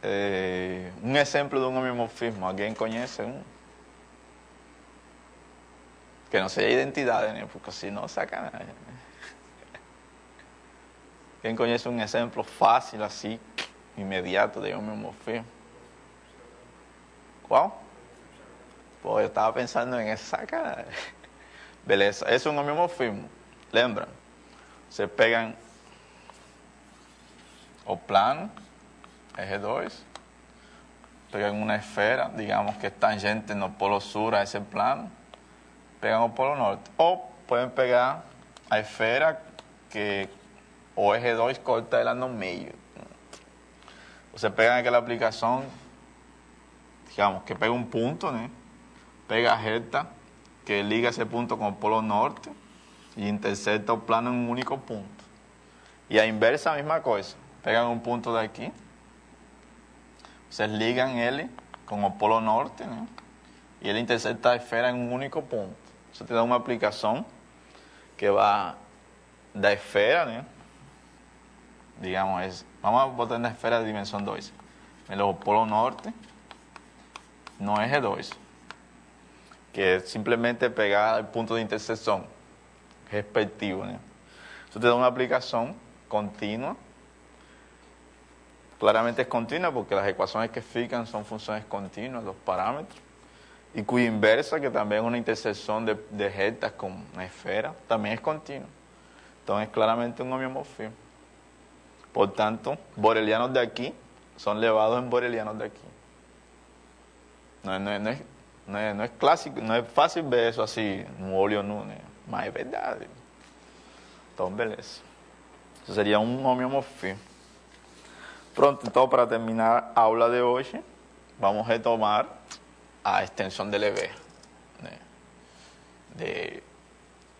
exemplo de homeomorfismo, alguém conhece um? Que não seja identidade, né, porque senão sacanagem, né? Quem conhece um exemplo fácil assim, imediato de homeomorfismo? Qual? Pô, eu estava pensando em essa sacanagem. Beleza, esse é um homeomorfismo. Lembra? Você pega o plano, R2, pegan uma esfera, digamos que é tangente no polo sur a esse plano, pegam o polo norte. Ou podem pegar a esfera que o eje 2 corta ela no meio. Você pega aquela aplicação, digamos, que pega um ponto, né? Pega a reta que liga esse ponto com o polo norte e intercepta o plano em um único ponto. E a inversa, a mesma coisa. Pegam um ponto daqui, vocês ligam ele com o polo norte, né? E ele intercepta a esfera em um único ponto. Isso te dá uma aplicação que vai da esfera, né? Digamos, vamos botar na esfera de dimensão 2. O polo norte no eje 2, que é simplesmente pegar o ponto de interseção respectivo, né? Isso te dá uma aplicação contínua. Claramente es continua porque las ecuaciones que fican son funciones continuas, los parámetros, y cuya inversa, que también es una intersección de rectas con una esfera, también es continua. Entonces es claramente un homeomorfismo. Por tanto, borelianos de aquí son levados en borelianos de aquí. No es clásico, no es fácil ver eso así, un óleo Nunes, mas es verdad. Entonces, beleza. Eso sería un homeomorfismo. Pronto, então, para terminar a aula de hoje, vamos retomar a extensão de Lebesgue, né,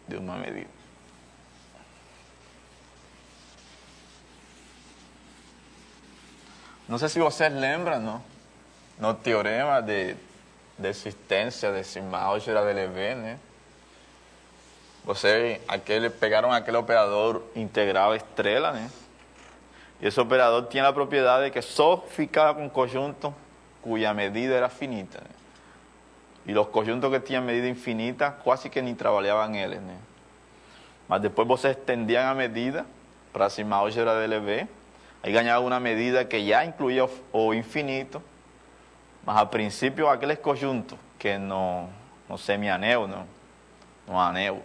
de uma medida. Não sei se vocês lembram, não? No teorema de existência de sigma álgebra de Lebesgue, né? Vocês pegaram aquele operador integral estrela, né? Y ese operador tiene la propiedad de que solo ficaba con conjuntos cuya medida era finita, ¿no? Y los conjuntos que tienen medida infinita casi que ni trabajaban en él, ¿no? Mas después vos extendían a medida para sigma álgebra de Lebesgue, ahí ganaba una medida que ya incluía o infinito, mas al principio aquellos conjuntos que no semi-aneu, no aneu,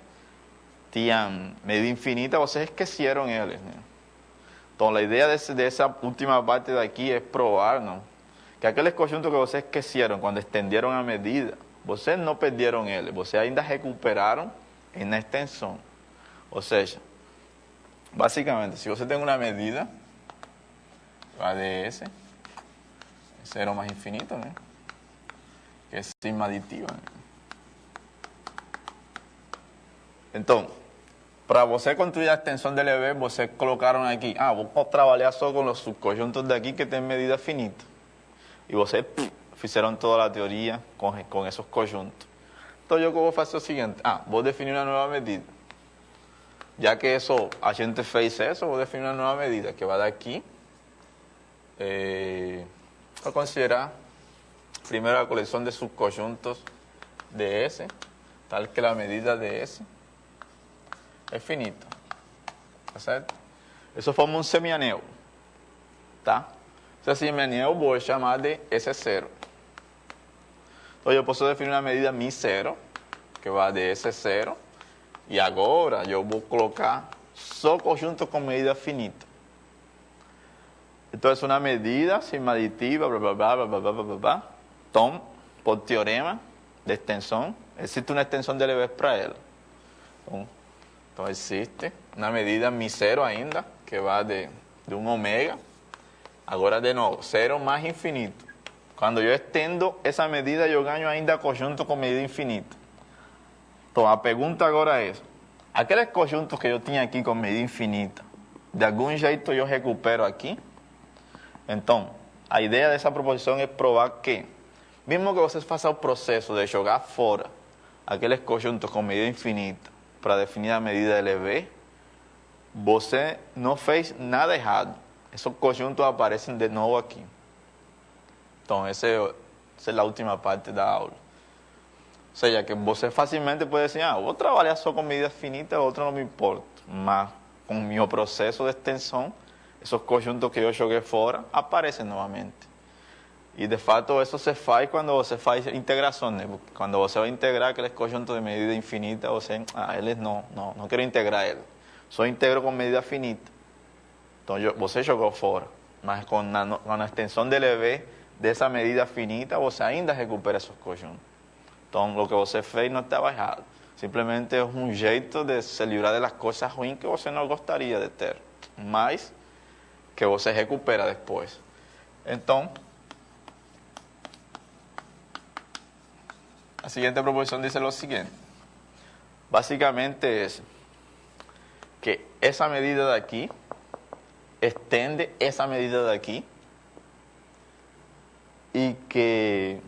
tenían medida infinita, vos esquecieron ellos, ¿no? Entonces, la idea de esa última parte de aquí es probar, ¿no?, que aquellos conjuntos que ustedes esquecieron cuando extendieron a medida, ustedes no perdieron él, ustedes ainda recuperaron en la extensión. O sea, básicamente, si usted tiene una medida, va de S, cero más infinito, ¿no?, que es sigma aditiva, ¿no? Entonces, para você construir a extensão de Lebesgue, vocês colocaram aqui, vou trabalhar só com os subconjuntos daqui que tem medida finita. E vocês fizeram toda a teoria com esses conjuntos. Então, eu vou fazer o seguinte, vou definir uma nova medida. Já que a gente fez isso, vou definir uma nova medida, que vai daqui, vou considerar primeiro a coleção de subconjuntos de S, tal que a medida de S é finito. Tá certo? Isso forma um semianel. Tá? Esse semianel eu vou chamar de S0. Então eu posso definir uma medida μ0, que vai de S0. E agora eu vou colocar só conjunto com medida finita. Então é uma medida sigma aditiva, blá blá blá blá blá blá blá blá. Então, por teorema de extensão, existe uma extensão de Lebesgue para ela. Então existe uma medida μ0 ainda, que vai de 1 ômega. Agora de novo, 0 mais infinito. Quando eu estendo essa medida, eu ganho ainda conjunto com medida infinita. Então a pergunta agora é, aqueles conjuntos que eu tinha aqui com medida infinita, de algum jeito eu recupero aqui? Então, a ideia dessa proposição é provar que, mesmo que você faça o processo de jogar fora aqueles conjuntos com medida infinita para definir a medida de Lebesgue, você não fez nada errado. Esses conjuntos aparecem de novo aqui. Então, essa é a última parte da aula. Ou seja, que você facilmente pode dizer, vou trabalhar só com medida finita, outra não me importa. Mas, com o meu processo de extensão, esses conjuntos que eu joguei fora aparecem novamente. E, de fato, isso se faz quando você faz integração, né? Quando você vai integrar aqueles conjuntos de medida infinita, você, eles não quero integrar eles. Só integro com medida finita. Então, você jogou fora. Mas com a extensão de Lebesgue dessa medida finita, você ainda recupera esses conjuntos. Então, o que você fez não estava errado. Simplesmente é um jeito de se livrar das coisas ruins que você não gostaria de ter. Mas que você recupera depois. Então, a seguinte proposição diz o seguinte. Basicamente é que essa medida daqui estende essa medida daqui e que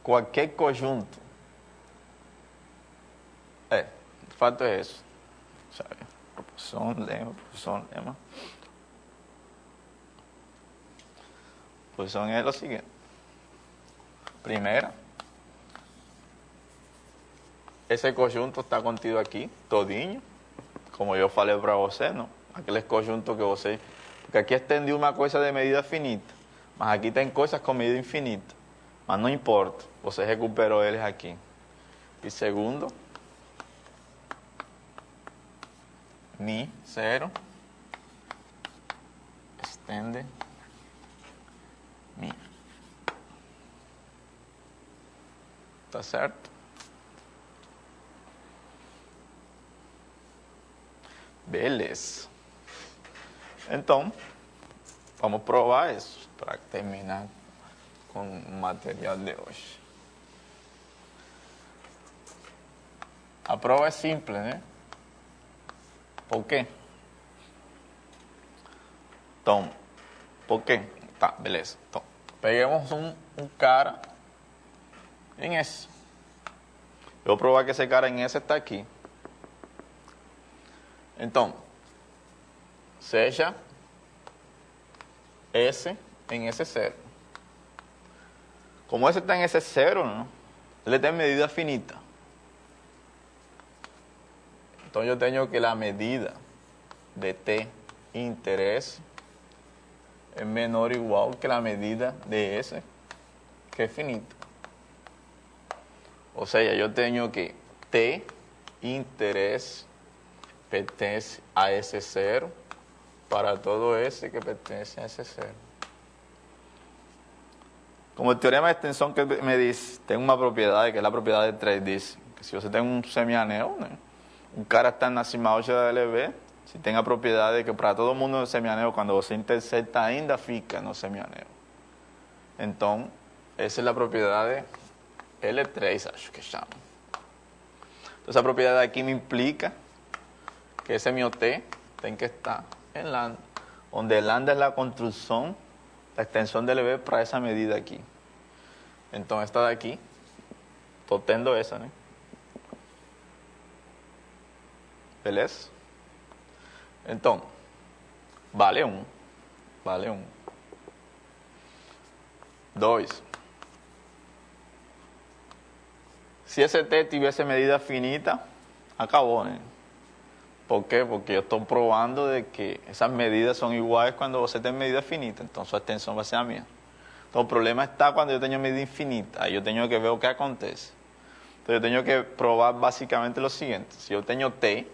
qualquer conjunto, de fato é isso, sabe? Proposição, lema. A posição é o seguinte. Primeira, esse conjunto está contido aqui, todinho, como eu falei para você, não? Aqueles conjuntos que você... Porque aqui estendi uma coisa de medida finita, mas aqui tem coisas com medida infinita. Mas não importa, você recuperou eles aqui. E segundo, μ0 extende μ. Tá certo? Beleza. Então, vamos provar isso para terminar com o material de hoje. A prova é simples, né? Por quê? Então, por quê? Tá, beleza. Então, peguemos um cara em S. Eu vou provar que esse cara em S está aqui. Então, seja S em S0. Como S está em S0, não? Ele tem medida finita. Então eu tenho que a medida de T interesse é menor ou igual que a medida de S, que é finita. Ou seja, eu tenho que T interesse pertence a S0 para todo S que pertence a S0. Como o teorema de extensão que me diz, tem uma propriedade, que é a propriedade de 3, diz que se você tem um semianel, né, um cara está na cima álgebra de Lebesgue, se tem a propriedade de que para todo mundo no semianel, quando você intersecta, ainda fica no semianel. Então, essa é a propriedade L3, acho que chama. Então, essa propriedade aqui me implica que esse meu T tem que estar em lambda, onde lambda é a construção da extensão de Lebesgue para essa medida aqui. Então, esta daqui, estou tendo essa, né? Beleza? Então, vale 1. Vale 1. 2. Se esse T tivesse medida finita, acabó, ¿eh? ¿Por qué? Porque yo estoy probando de que esas medidas son iguales cuando você tem medida finita, entonces su extensión va a ser la mía. Entonces el problema está cuando yo tengo medida infinita, ahí yo tengo que ver lo que acontece. Entonces yo tengo que probar básicamente lo siguiente: si yo tengo t,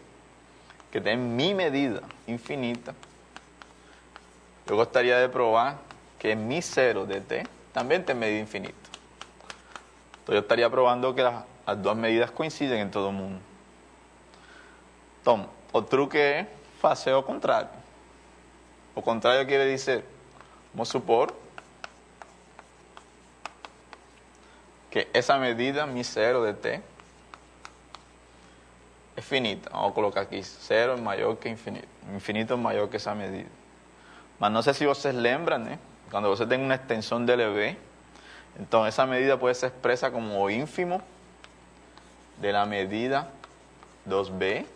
que tiene mi medida infinita, yo gostaria de probar que mi cero de t también tiene medida infinita. Entonces yo estaría probando que las dos medidas coinciden en todo el mundo. Entonces, o truque es hacer o contrário. O contrário quiere dizer, vamos supor que essa medida, mi cero de t, es finita. Vamos a colocar aquí, cero es maior que infinito. Infinito es maior que essa medida. Mas não sei se vocês lembram, né? Quando você tem uma extensão de LB, então essa medida pode ser expressa como o ínfimo de la medida 2b,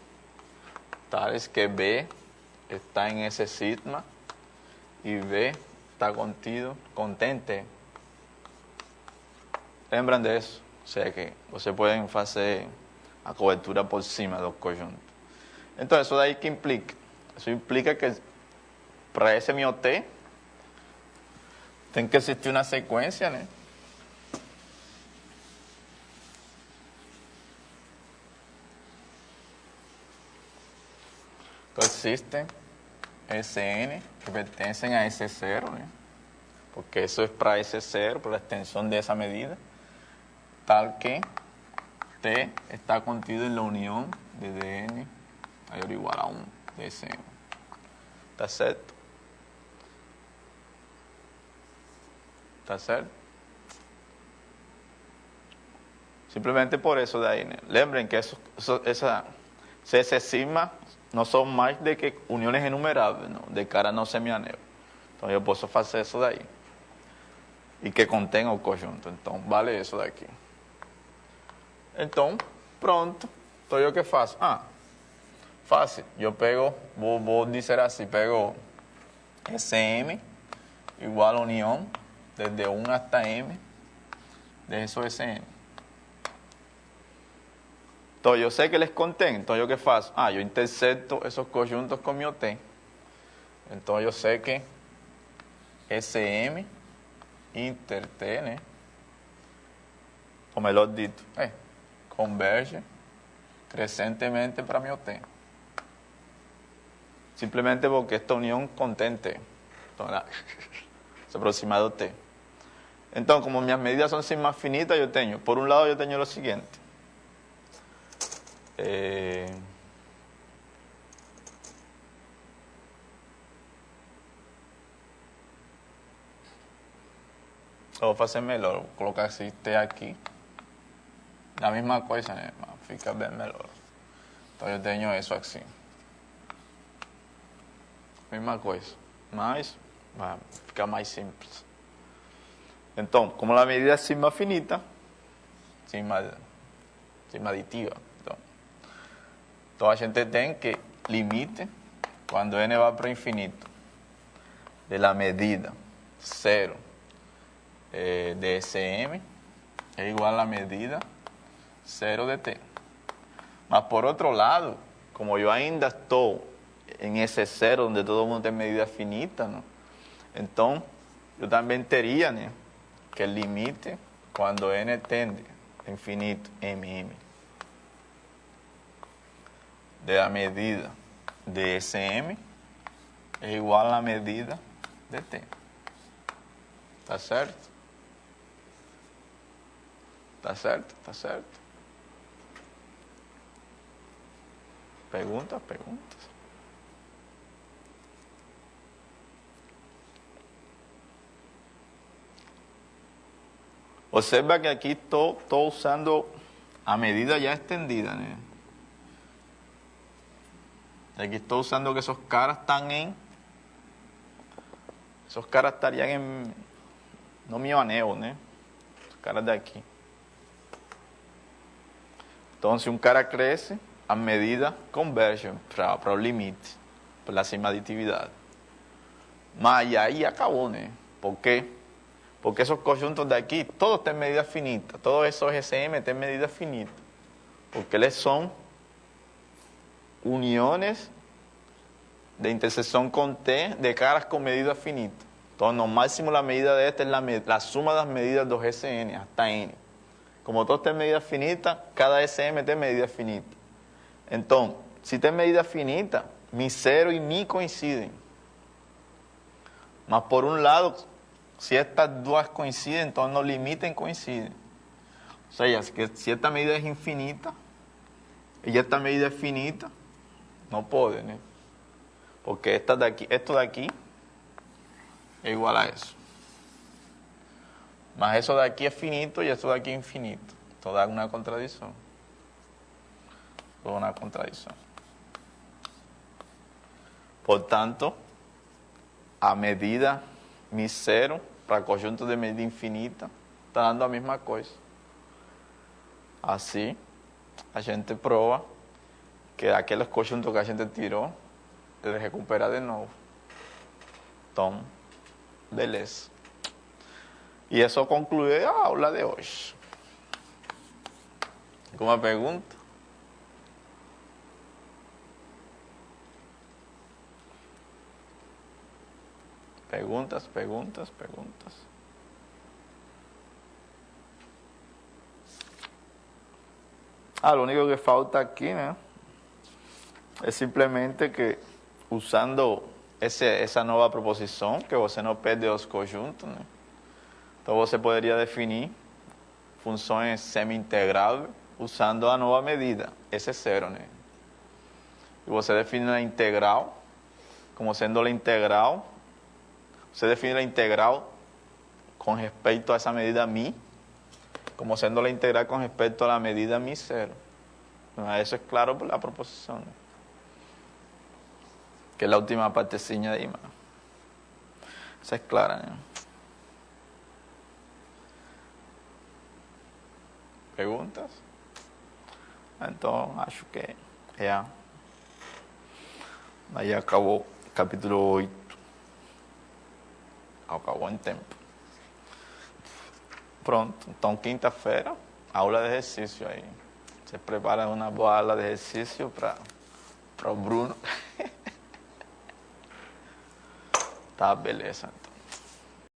tal es que B está en ese sigma y B está contente. Lembram de eso? O sea que você pueden hacer a cobertura por cima dos conjuntos. Entonces, ¿eso de ahí qué implica? Eso implica que para ese mío T tiene que existir una secuencia, ¿no? Entonces existen Sn que pertenecen a S0, ¿no? Porque eso es para S0, por la extensión de esa medida, tal que T está contido en la unión de Dn mayor o igual a 1 de Sn. ¿Está certo? ¿Está certo? Simplemente por eso de ahí, ¿no? Lembren que ese sigma no son más de que uniones enumerables, ¿no? De cara no semianel. Entonces yo puedo hacer eso de ahí. Y que contenga el conjunto. Entonces vale eso de aquí. Entonces, pronto. Entonces yo qué faço? Fácil. Yo pego, voy a decir así, pego Sm igual a unión desde 1 hasta m de esos Sm. Entonces yo sé que les contengo, entonces yo qué faço? Yo intercepto esos conjuntos con mi T. Entonces yo sé que Sm inter T, ¿no? O melhor dito, converge crescentemente para mi T. Simplemente porque esta unión contén T. Entonces, se aproxima de T. Entonces, como mis medidas son sin más finitas, yo tengo, por un lado yo tengo lo siguiente. Vou fazer melhor, vou colocar esse T aqui. La misma coisa, né? Fica bem melhor. Então eu tenho isso assim. Mesma coisa, mas vai ficar mais simples. Então, como a medida é sigma finita, sigma aditiva. Então a gente tem que limite, quando n vai para o infinito, de la medida 0 de Sm é igual a medida 0 de T. Mas por outro lado, como eu ainda estou em esse 0 onde todo mundo tem medida finita, ¿no? Então eu também teria, né, que o limite quando n tende a infinito mm de la medida de Sm é igual a medida de T. ¿Está certo? ¿Está certo? ¿Está certo? Perguntas? Observa que aquí estoy usando a medida ya extendida, ¿no? Aquí estoy usando que esos caras están esos caras estarían en, no mi aneo, ¿no? Esos caras de aquí. Entonces un cara crece a medida convergen para o limite, para la sigma aditividad. Mas aí acabou, ¿no? ¿Por qué? Porque esos conjuntos de aquí, todos tienen medida finita, todos esos SM tienen medida finita, porque eles son uniones de intersección con T de caras con medida finita. Entonces, lo máximo la medida de esta es la suma de las medidas de los Sn hasta n. Como todo está en medida finita, cada Sm está en medida finita. Entonces, si está en medida finita, mi 0 y mi coinciden. Más por un lado, si estas dos coinciden, entonces no limiten coinciden. O sea, que si esta medida es infinita y esta medida es finita, no pueden, ¿eh? Porque esto de aquí es igual a eso. Más eso de aquí es finito y esto de aquí es infinito. Esto da una contradicción. Una contradicción. Por tanto, a medida mi 0 para conjunto de medida infinita está dando a mesma coisa. Assim, a gente prova que aqueles conjuntos que a gente tirou, ele recupera de novo. Então, beleza. E isso conclui a aula de hoje. Alguma pergunta? Perguntas. Lo único que falta aquí, ¿no? Es simplemente que usando esa nueva proposición, que você não perde os conjuntos, né? Então você poderia definir funções semi-integráveis usando a nova medida, esse 0, né? E você define a integral como sendo a integral. Você define a integral con respecto a esa medida mi, como siendo la integral con respecto a la medida mi 0. Eso es claro por la proposición, ¿no? Que es la última partecilla de ahí, ¿no? Esa es clara, ¿no? ¿Preguntas? Entonces, acho que ya. Aí acabou o capítulo 8. Acabou em tempo. Pronto. Então, quinta-feira, aula de exercício aí. Você prepara uma boa aula de exercício para o Bruno. Tá, beleza.